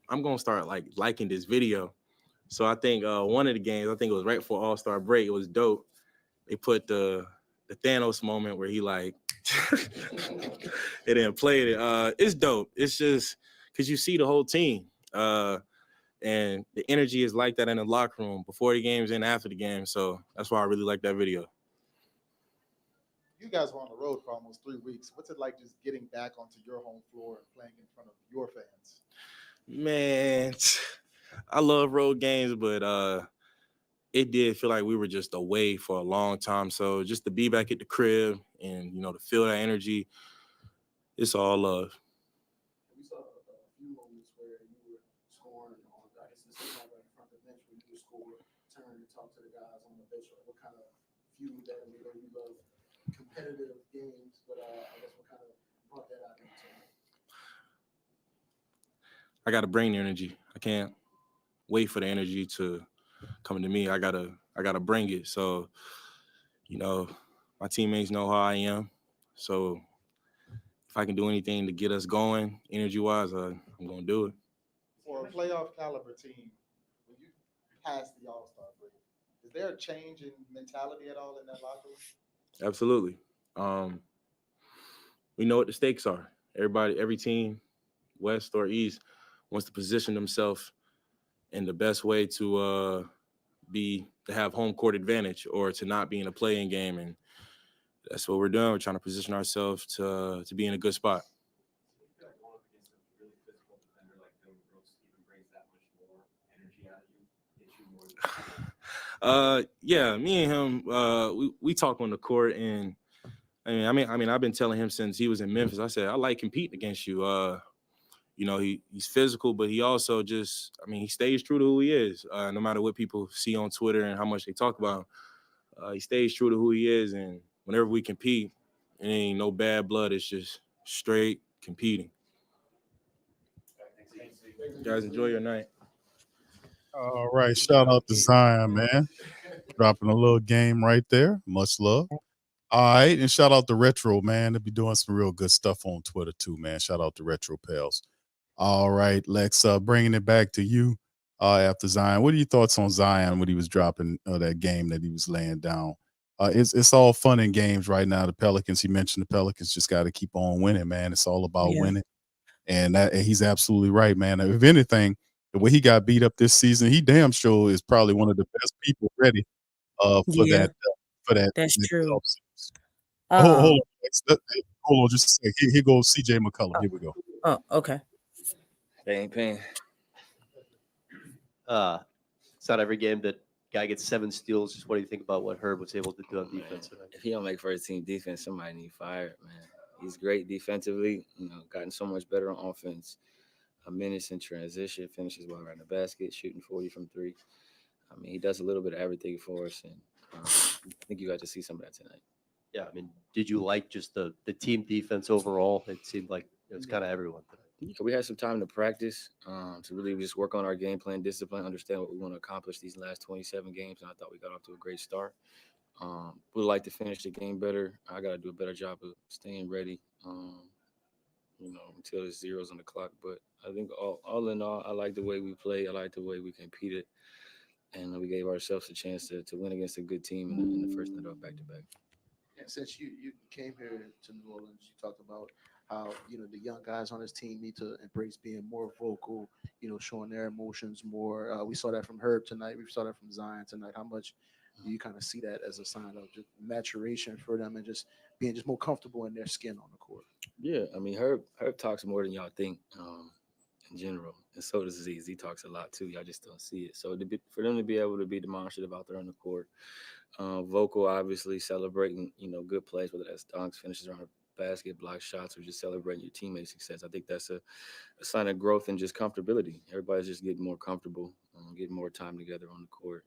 I'm gonna start liking this video. So I think one of the games, I think it was right before All-Star break, it was dope. They put the Thanos moment where he it didn't play it. It's dope. It's just because you see the whole team. And the energy is like that in the locker room before the games and after the game. So that's why I really like that video.
You guys were on the road for almost 3 weeks. What's it like just getting back onto your home floor and playing in front of your fans?
Man, I love road games, but it did feel like we were just away for a long time. So just to be back at the crib and, to feel that energy, it's all love.
We saw a few moments where you were scoring on, I guess this is right in front of the bench where you would score, turn and talk to the guys on the bench. What kind of feud that, we love competitive games, but I guess what kind of brought that out into it?
I got to bring the energy. I can't wait for the energy to come to me. I gotta bring it. So, my teammates know how I am. So if I can do anything to get us going energy-wise, I'm gonna do it.
For a playoff caliber team, when you pass the All-Star break, is there a change in mentality at all in that locker room?
Absolutely. We know what the stakes are. Every team, West or East, wants to position themselves in the best way to have home court advantage or to not be in a play-in game, and that's what we're doing. We're trying to position ourselves to be in a good spot. Yeah, me and him, we talk on the court, and I mean, I've been telling him since he was in Memphis. I said I like competing against you. He's physical, but he also he stays true to who he is. No matter what people see on Twitter and how much they talk about him, he stays true to who he is. And whenever we compete, it ain't no bad blood. It's just straight competing. You guys enjoy your night.
All right. Shout out to Zion, man. Dropping a little game right there. Much love. All right. And shout out to Retro, man. They'll be doing some real good stuff on Twitter too, man. Shout out to Retro Pels. All right, Lex, bringing it back to you after Zion. What are your thoughts on Zion when he was dropping that game that he was laying down? It's all fun and games right now. The Pelicans, he mentioned the Pelicans just got to keep on winning, man. It's all about winning. And he's absolutely right, man. If anything, the way he got beat up this season, he damn sure is probably one of the best people ready for that.
That's true.
Hold on, Lex. Hold on just a second. Here goes CJ McCollum. Here we go.
Oh, okay.
They ain't paying.
It's not every game that guy gets 7 steals. Just what do you think about what Herb was able to do on defense tonight?
If he don't make first team defense, somebody need fired, man. He's great defensively, gotten so much better on offense. A menace in transition, finishes well around the basket, shooting 40 from 3. I mean, he does a little bit of everything for us, and I think you got to see some of that tonight.
Yeah, I mean, did you like just the team defense overall? It seemed like it was kind of everyone.
We had some time to practice, to really just work on our game plan, discipline, understand what we want to accomplish these last 27 games, and I thought we got off to a great start. Would like to finish the game better. I got to do a better job of staying ready. until there's zeros on the clock. But I think all in all, I like the way we play. I like the way we competed, and we gave ourselves a chance to win against a good team in the first night of back-to-back.
And since you came here to New Orleans, you talked about how the young guys on this team need to embrace being more vocal, showing their emotions more. We saw that from Herb tonight. We saw that from Zion tonight. How much do you kind of see that as a sign of just maturation for them and just being just more comfortable in their skin on the court?
Yeah, I mean, Herb talks more than y'all think in general, and so does Z. Z talks a lot too. Y'all just don't see it. So for them to be able to be demonstrative out there on the court, vocal, obviously celebrating, good plays, whether that's dunks, finishes around the basket, block shots, or just celebrating your teammates' success. I think that's a sign of growth and just comfortability. Everybody's just getting more comfortable, getting more time together on the court,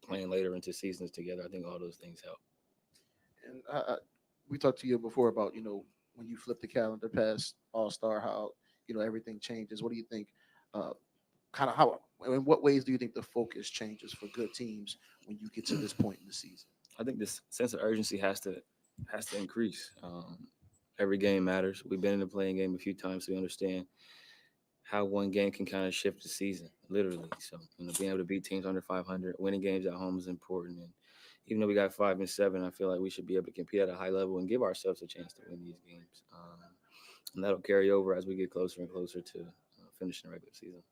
playing later into seasons together. I think all those things help.
And we talked to you before about when you flip the calendar past All-Star, how everything changes. What do you think? Kind of how? In what ways do you think the focus changes for good teams when you get to this point in the season?
I think this sense of urgency has to increase. Every game matters. We've been in the playing game a few times, so we understand how one game can kind of shift the season, literally. So, being able to beat teams under 500, winning games at home is important. And even though we got 5 and 7, I feel like we should be able to compete at a high level and give ourselves a chance to win these games. And that'll carry over as we get closer and closer to finishing the regular season.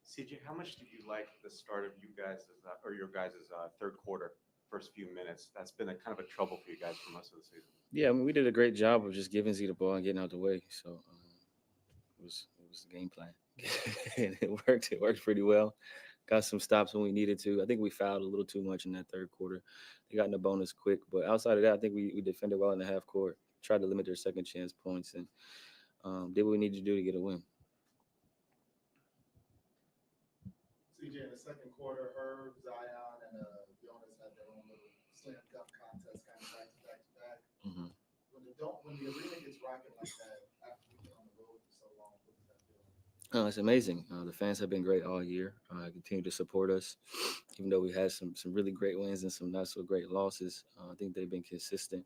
CJ, how much did you like the start of you guys' or your guys' third quarter, first few minutes? That's been a kind of a trouble for you guys for most of the season.
Yeah, I mean, we did a great job of just giving Z the ball and getting out the way. So it was the game plan, and it worked. It worked pretty well. Got some stops when we needed to. I think we fouled a little too much in that third quarter. They got in the bonus quick, but outside of that, I think we defended well in the half court. Tried to limit their second chance points and did what we needed to do to get a win.
CJ, in the second quarter, Herb, Zion, and Jonas had their own little slam dunk contest kind of back to back.
Mm-hmm.
When the arena gets rocking like that after we've been on the road for so long, what does that feel?
It's amazing. The fans have been great all year. Continue to support us, even though we had some really great wins and some not so great losses. I think they've been consistent,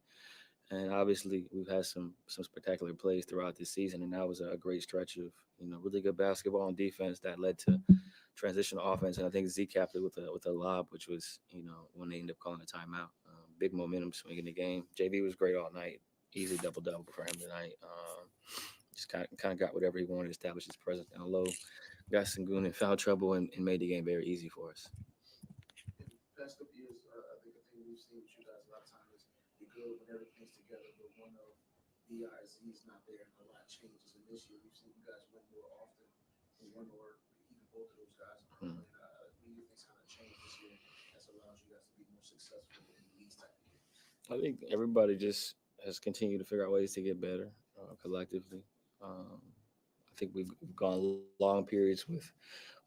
and obviously we've had some spectacular plays throughout this season. And that was a great stretch of really good basketball and defense that led to transitional offense. And I think Z capped it with a lob, which was when they ended up calling a timeout. Big momentum swing in the game. JV was great all night. Easy double for him tonight. Just kind of got whatever he wanted, established his presence down low, got Sengun in foul trouble, and made the game very easy for us.
In the past couple years, I think the thing we've seen with you guys a lot of times is you're good when everything's together, but one of BIZ is not there and a lot changes. And this year, we've seen you guys win more often than one or even both of those guys. What do you think's kind of changed this year that allows you guys to be more successful in these type of games?
I think everybody just has continued to figure out ways to get better collectively. I think we've gone long periods with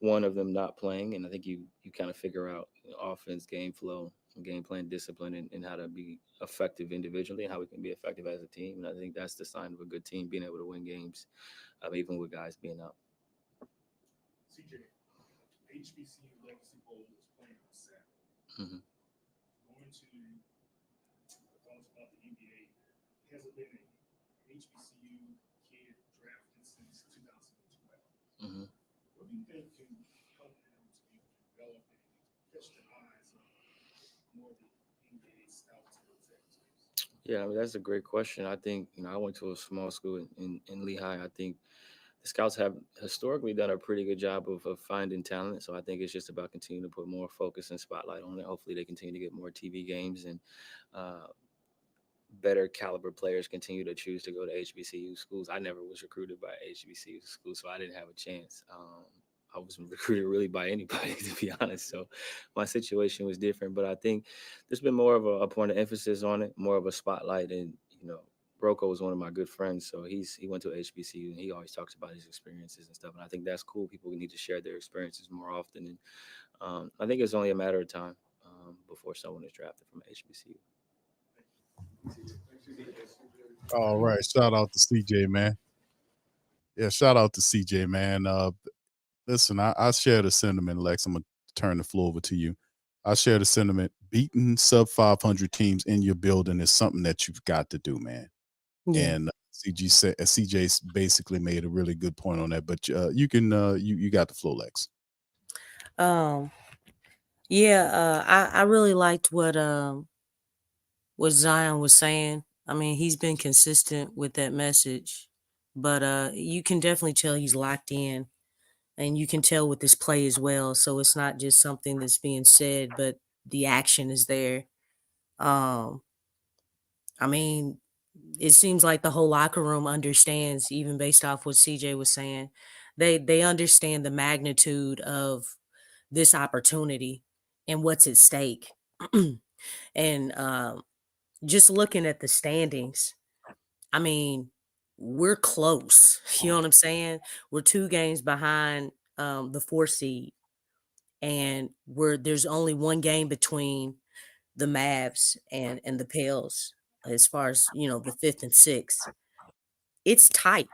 one of them not playing, and I think you kind of figure out offense, game flow, game plan, discipline, and how to be effective individually and how we can be effective as a team. And I think that's the sign of a good team, being able to win games, even with guys being out.
CJ, HBCU Legacy Bowl is playing on Saturday.
Mm-hmm.
Going to the thoughts about the NBA, hasn't been an HBCU kid drafted since 2012.
Mm-hmm.
What do you think can help them to develop and catch the eyes of more of the NBA scouts and executives?
Yeah, I mean, that's a great question. I think, I went to a small school in Lehigh. I think the scouts have historically done a pretty good job of finding talent. So I think it's just about continuing to put more focus and spotlight on it. Hopefully they continue to get more TV games and better caliber players continue to choose to go to HBCU schools. I never was recruited by HBCU schools, so I didn't have a chance. I wasn't recruited really by anybody, to be honest. So my situation was different, but I think there's been more of a point of emphasis on it, more of a spotlight. And, Broco was one of my good friends, so he went to HBCU, and he always talks about his experiences and stuff. And I think that's cool. People need to share their experiences more often. And I think it's only a matter of time before someone is drafted from HBCU.
All right. Shout out to CJ, man. Yeah, shout out to CJ, man. Listen, I share the sentiment, Lex. I'm going to turn the floor over to you. I share the sentiment. Beating sub 500 teams in your building is something that you've got to do, man.
Yeah.
And CJ basically made a really good point on that. But you can you got the flow, Lex.
Um, yeah, I really liked what Zion was saying. I mean, he's been consistent with that message, but you can definitely tell he's locked in, and you can tell with this play as well. So it's not just something that's being said, but the action is there. Um, I mean, it seems like the whole locker room understands, even based off what CJ was saying. They understand the magnitude of this opportunity and what's at stake. And just looking at the standings, I mean, we're close. You know what I'm saying? We're 2 games behind the 4 seed, and there's only 1 game between the Mavs and the Pels as far as, the 5th and 6th. It's tight,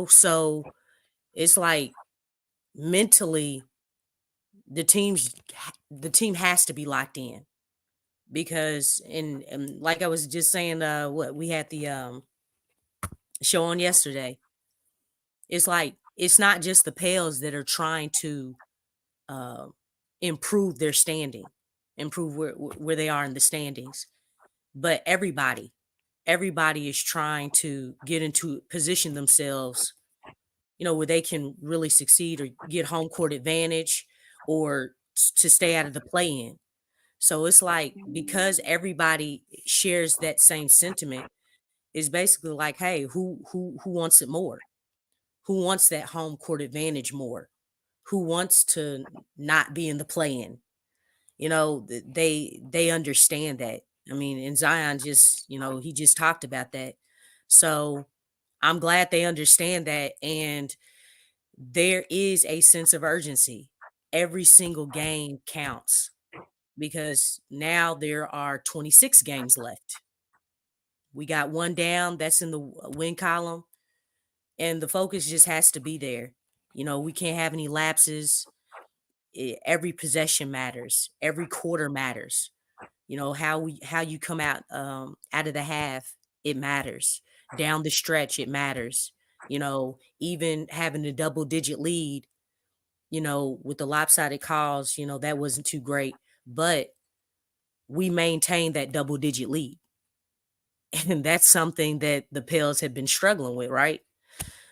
so it's like mentally the team has to be locked in because and like I was just saying, what we had the show on yesterday. It's like it's not just the Pels that are trying to uh, improve their standing, improve where they are in the standings, but everybody is trying to get into position themselves, where they can really succeed or get home court advantage or to stay out of the play-in. So it's like because everybody shares that same sentiment, it's basically like, hey, who wants it more? Who wants that home court advantage more? Who wants to not be in the play-in? They understand that. I mean, and Zion just, he just talked about that. So I'm glad they understand that. And there is a sense of urgency. Every single game counts because now there are 26 games left. We got 1 down, that's in the win column, and the focus just has to be there. We can't have any lapses. Every possession matters. Every quarter matters. How you come out of the half, it matters. Down the stretch, it matters. Even having a double digit lead, with the lopsided calls, that wasn't too great, but we maintained that double digit lead. And that's something that the Pels have been struggling with, right?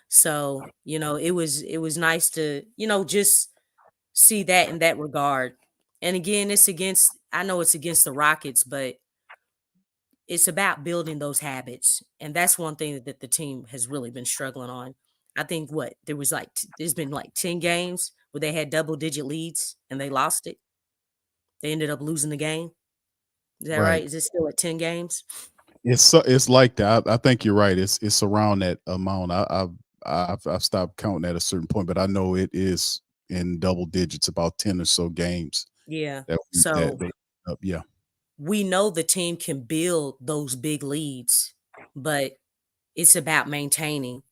So, it was nice to, just see that in that regard. And again, I know it's against the Rockets, but it's about building those habits. And that's one thing that the team has really been struggling on. I think there's been like 10 games where they had double digit leads and they lost it. They ended up losing the game. Is that
Right.
right? Is it still at 10 games?
It's like that. I think you're right. It's around that amount. I've stopped counting at a certain point, but I know it is in double digits, about 10 or so games
Yeah.
that
So
they yeah.
we know the team can build those big leads, but it's about maintaining.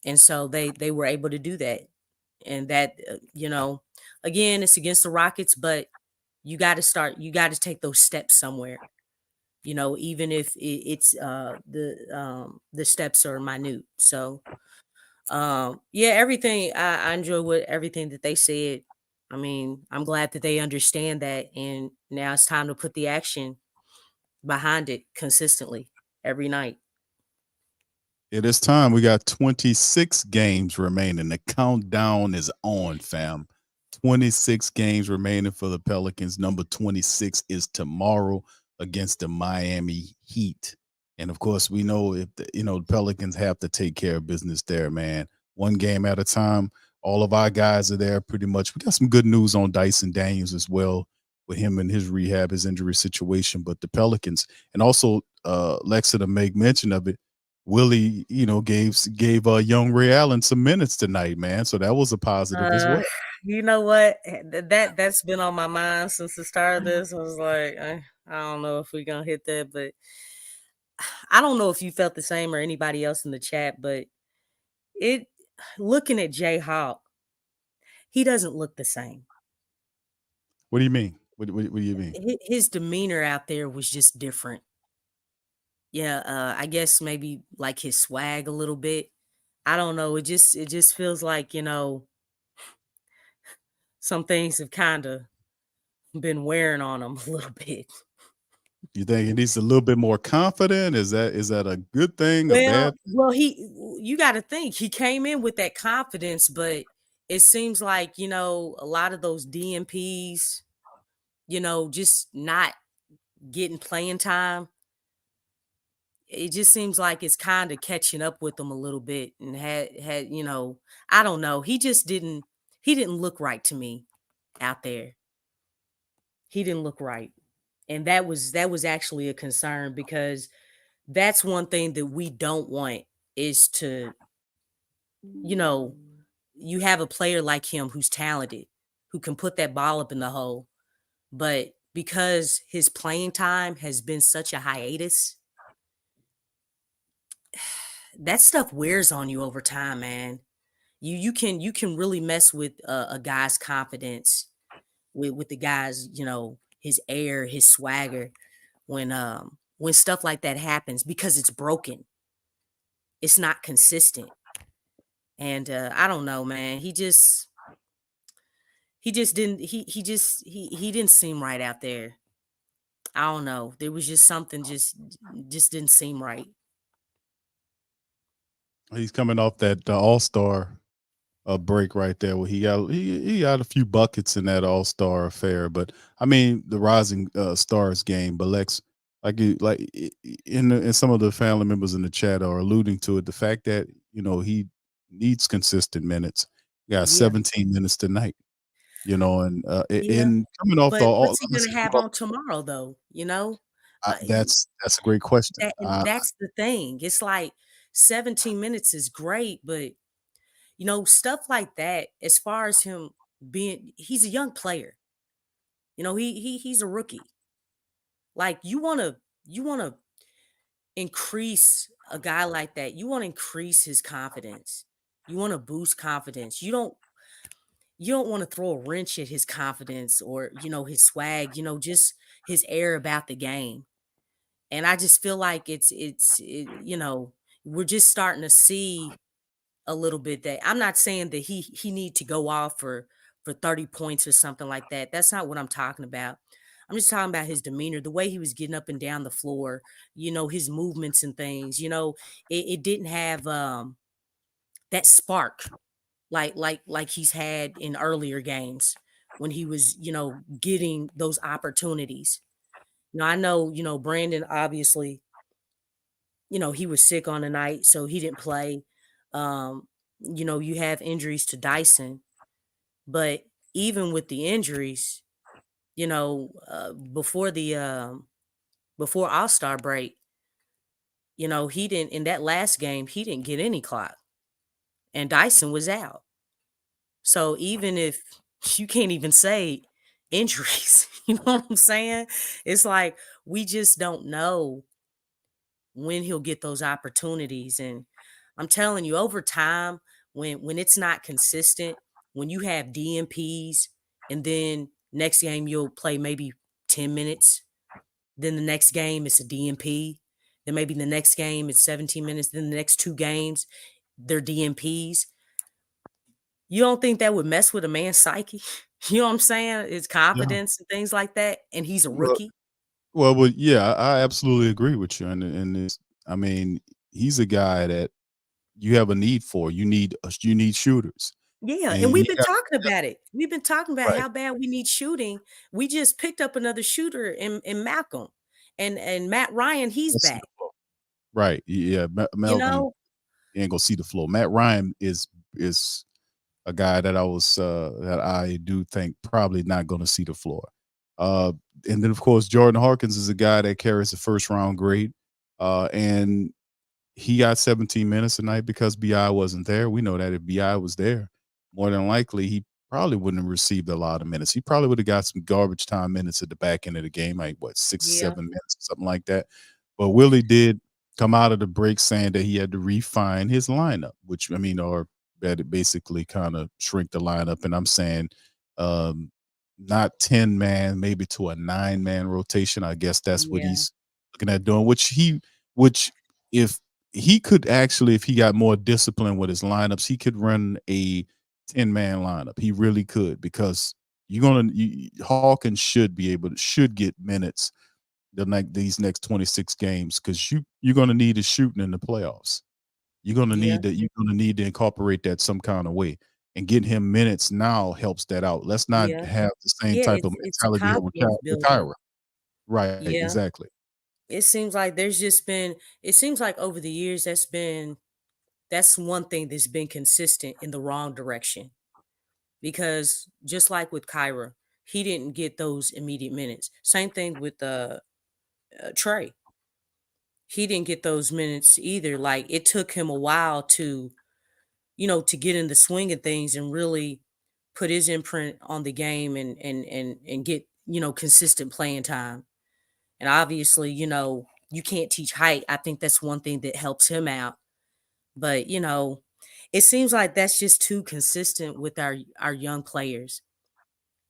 And so they were able to do that. And that, again, it's against the Rockets, but you got to take those steps somewhere. Even if it's the steps are minute. So yeah, everything I enjoy with everything that they said. I mean, I'm glad that they understand that, and now it's time to put the action behind it consistently every night.
It is time. We got 26 games remaining. The countdown is on, fam. 26 games remaining for the Pelicans. Number 26 is tomorrow against the Miami Heat. And of course, we know if the Pelicans have to take care of business there, man. 1 game at a time. All of our guys are there pretty much. We got some good news on Dyson Daniels as well with him and his rehab, his injury situation. But the Pelicans, and also Lexxah to make mention of it, Willie, gave young Ray Allen some minutes tonight, man. So that was a positive as well.
You know what? That's been on my mind since the start of this. I was like, I don't know if we're gonna hit that, but I don't know if you felt the same or anybody else in the chat, but it looking at Jay Hawk, he doesn't look the same.
What do you mean? What do you mean?
His demeanor out there was just different. Yeah, I guess maybe like his swag a little bit. I don't know. It just feels like, some things have kind of been wearing on him a little bit.
You think he needs a little bit more confident? Is that a good thing, a bad thing?
Well, you got to think he came in with that confidence, but it seems like, a lot of those DMPs, just not getting playing time. It just seems like it's kind of catching up with him a little bit, and had I don't know. He didn't look right to me out there. He didn't look right. And that was actually a concern, because that's one thing that we don't want, is to, you have a player like him who's talented, who can put that ball up in the hole, but because his playing time has been such a hiatus, that stuff wears on you over time, man. You can really mess with a guy's confidence, with the guy's, his air, his swagger, when stuff like that happens, because it's broken. It's not consistent. And I don't know, man. He didn't seem right out there. I don't know. There was just something just didn't seem right.
He's coming off that All-Star break right there, where he got a few buckets in that All-Star affair. But I mean, the Rising Stars game. But Lex, in some of the family members in the chat are alluding to it, the fact that he needs consistent minutes. He got
Yeah.
17 minutes tonight. And
Yeah.
in coming off the
But
all,
what's he gonna have on tomorrow, though?
that's a great question.
And that's the thing. It's like 17 minutes is great, but stuff like that, as far as him he's a young player. He's a rookie. Like, you wanna increase a guy like that. You want to increase his confidence. You want to boost confidence. You don't want to throw a wrench at his confidence, or his swag, just his air about the game. And I just feel like we're just starting to see a little bit that, I'm not saying that he need to go off for 30 points or something like that. That's not what I'm talking about. I'm just talking about his demeanor, the way he was getting up and down the floor, his movements and things. It didn't have that spark like he's had in earlier games, when he was, getting those opportunities. I know, Brandon, obviously, he was sick on the night, so he didn't play. You have injuries to Dyson, but even with the injuries, before All-Star break, he didn't, in that last game, he didn't get any clock, and Dyson was out. So even if you can't even say injuries, you know what I'm saying? It's like, we just don't know when he'll get those opportunities. And I'm telling you, over time, when it's not consistent, when you have DMPs, and then next game you'll play maybe 10 minutes, then the next game it's a DMP, then maybe the next game it's 17 minutes, then the next two games they're DMPs. You don't think that would mess with a man's psyche? You know what I'm saying? His
Yeah.
confidence and things like that. And he's a
Well,
rookie.
well, yeah, I absolutely agree with you. And it's, I mean, he's a guy that you have a need for. You need shooters.
Yeah.
And
And we've
he
been
got
talking about it. We've been talking about
right.
how bad we need shooting. We just picked up another shooter in Malcolm. And Matt Ryan, he's
Let's see the
back.
floor. Right. Yeah.
You
Malcolm
know?
ain't gonna see the floor. Matt Ryan is a guy that that I do think probably not gonna see the floor. Uh and then of course Jordan Harkins is a guy that carries a first round grade. And he got 17 minutes tonight because BI wasn't there. We know that if BI was there, more than likely he probably wouldn't have received a lot of minutes. He probably would have got some garbage time minutes at the back end of the game, like what, 6 or 7 minutes, something like that. But Willie did come out of the break saying that he had to refine his lineup, which I mean, or that basically kind of shrink the lineup. And I'm saying not 10-man, maybe to a 9-man rotation. I guess that's what
Yeah.
he's looking at doing, which which if he could actually, if he got more discipline with his lineups, he could run a 10-man lineup. He really could, because Hawkins should get minutes these next 26 games, because you're going to need his shooting in the playoffs. You're going to need to incorporate that some kind of way, and getting him minutes now helps that out. Let's not have the same type of mentality here with Kyra. Right,
Yeah.
exactly.
It seems like it seems like over the years that's one thing that's been consistent in the wrong direction. Because just like with Kyra, he didn't get those immediate minutes. Same thing with Trey. He didn't get those minutes either. Like, it took him a while to get in the swing of things and really put his imprint on the game and get, consistent playing time. And obviously, you can't teach height. I think that's one thing that helps him out. But, it seems like that's just too consistent with our young players,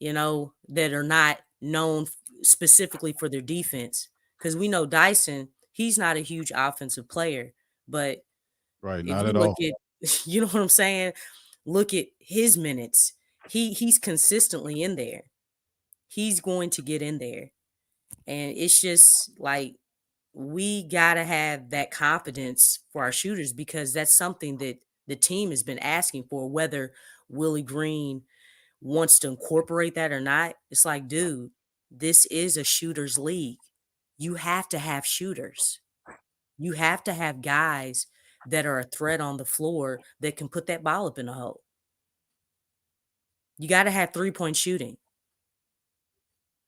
that are not known specifically for their defense. Because we know Dyson, he's not a huge offensive player. But
right,
if
not
you
at
look
all.
at, you know what I'm saying? Look at his minutes. He's consistently in there. He's going to get in there. And it's just like, we got to have that confidence for our shooters, because that's something that the team has been asking for, whether Willie Green wants to incorporate that or not. It's like, dude, this is a shooter's league. You have to have shooters. You have to have guys that are a threat on the floor that can put that ball up in the hole. You got to have 3-point shooting.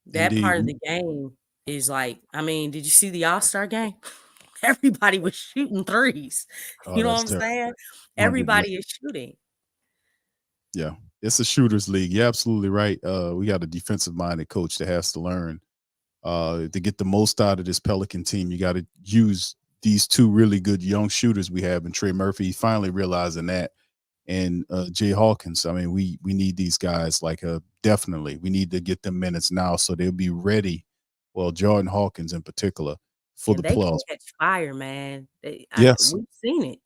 That
Indeed.
part of the game is like, I mean, did you see the All-Star game? Everybody was shooting threes. You know what I'm saying? Everybody is shooting.
Yeah, it's a shooter's league. You're absolutely right. We got a defensive-minded coach that has to learn to get the most out of this Pelican team. You got to use these two really good young shooters we have in Trey Murphy. Finally realizing that, and Jay Hawkins. I mean, we need these guys, like, definitely. We need to get them minutes now so they'll be ready. Well, Jordan Hawkins in particular for the
They can
playoffs.
catch fire, man.
Yes.
We've seen it.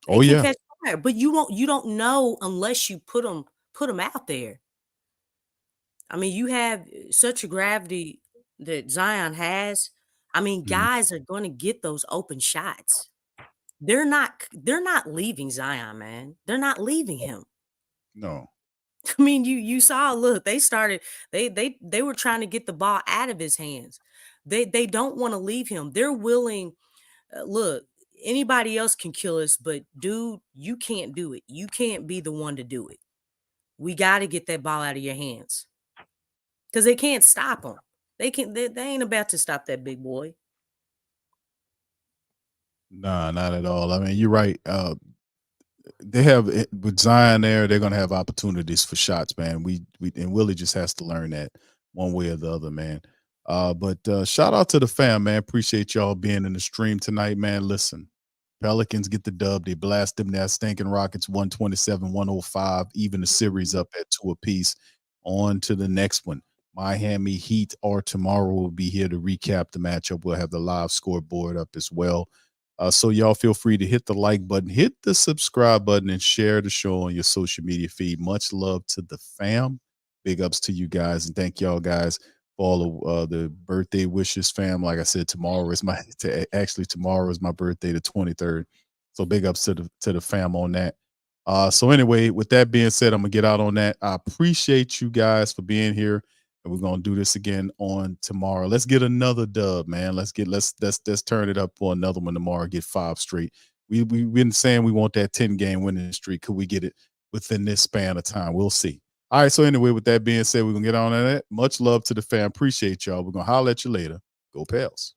Oh,
They can
yeah.
catch fire, but you don't know unless you put them out there. I mean, you have such a gravity that Zion has. I mean, guys are going to get those open shots. They're not leaving Zion, man. They're not leaving him.
No.
I mean, you saw, look, they were trying to get the ball out of his hands. They don't want to leave him. They're willing. Look, anybody else can kill us, but dude, you can't do it. You can't be the one to do it. We got to get that ball out of your hands, because they can't stop him. They ain't about to stop that big boy.
Nah, not at all. I mean, you're right. They have, with Zion there, they're gonna have opportunities for shots, man. We and Willie just has to learn that one way or the other, man. But shout out to the fam, man. Appreciate y'all being in the stream tonight, man. Listen, Pelicans get the dub. They blast them that stinking Rockets 127-105, even the series up at 2 apiece. On to the next one. Miami Heat or tomorrow will be here to recap the matchup. We'll have the live scoreboard up as well. So y'all feel free to hit the like button, hit the subscribe button, and share the show on your social media feed. Much love to the fam. Big ups to you guys, and thank y'all guys for all of the birthday wishes, fam. Like I said, tomorrow is my birthday, the 23rd. So big ups to the fam on that. So anyway, with that being said, I'm gonna get out on that. I appreciate you guys for being here. And we're gonna do this again on tomorrow. Let's get another dub, man. Let's turn it up for another one tomorrow. Get 5 straight. We've been saying we want that 10-game winning streak. Could we get it within this span of time? We'll see. All right. So anyway, with that being said, we're gonna get on that. Much love to the fam. Appreciate y'all. We're gonna holler at you later. Go Pels.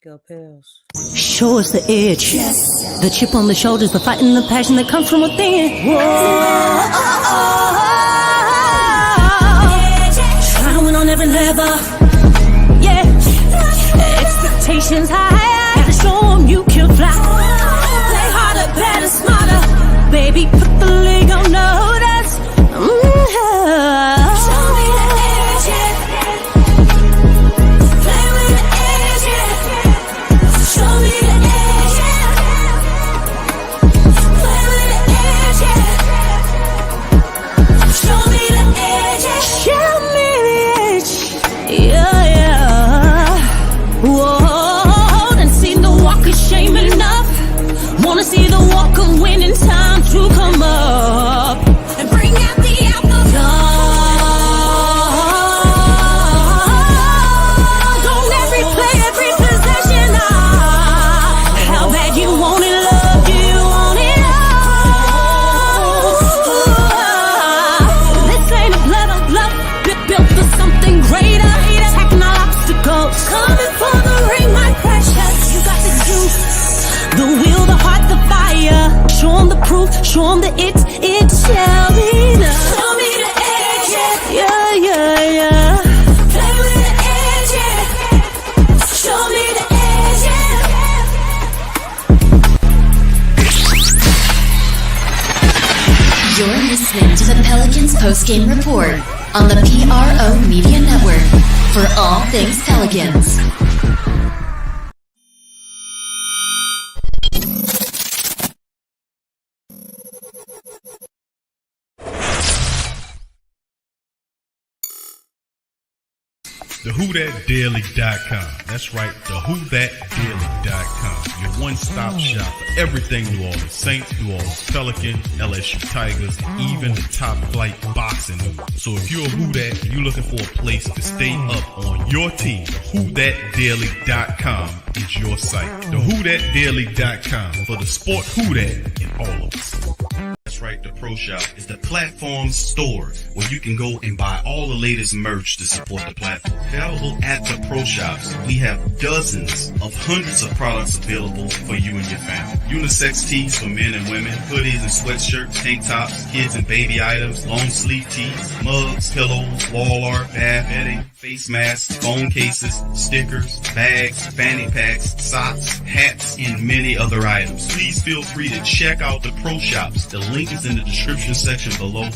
Go Pels.
Show us the edge. Yes. The chip on the shoulders, the fight and the passion that comes from within. Whoa. Trying on every level. Yeah. Expectations high. Gotta show them you can fly. Play harder, better, smarter. Baby, put the league on notice. Show me the edge, yeah. Play with the edge, yeah. Show me the
Postgame Report on the PRO Media Network for all things Pelicans.
TheWhoThatDaily.com. That's right, TheWhoThatDaily.com. Your one-stop shop for everything New Orleans Saints, New Orleans Pelican, LSU Tigers, and even the top flight boxing news. So if you're a Who That and you're looking for a place to stay up on your team, TheWhoThatDaily.com is your site. TheWhoThatDaily.com for the sport Who That in all of us. That's right, the Pro Shop is the platform store where you can go and buy all the latest merch to support the platform. Available at the Pro Shops, we have dozens of hundreds of products available for you and your family. Unisex tees for men and women, hoodies and sweatshirts, tank tops, kids and baby items, long sleeve tees, mugs, pillows, wall art, bath bedding, face masks, phone cases, stickers, bags, fanny packs, socks, hats, and many other items. Please feel free to check out the Pro Shops. The link is in the description section below.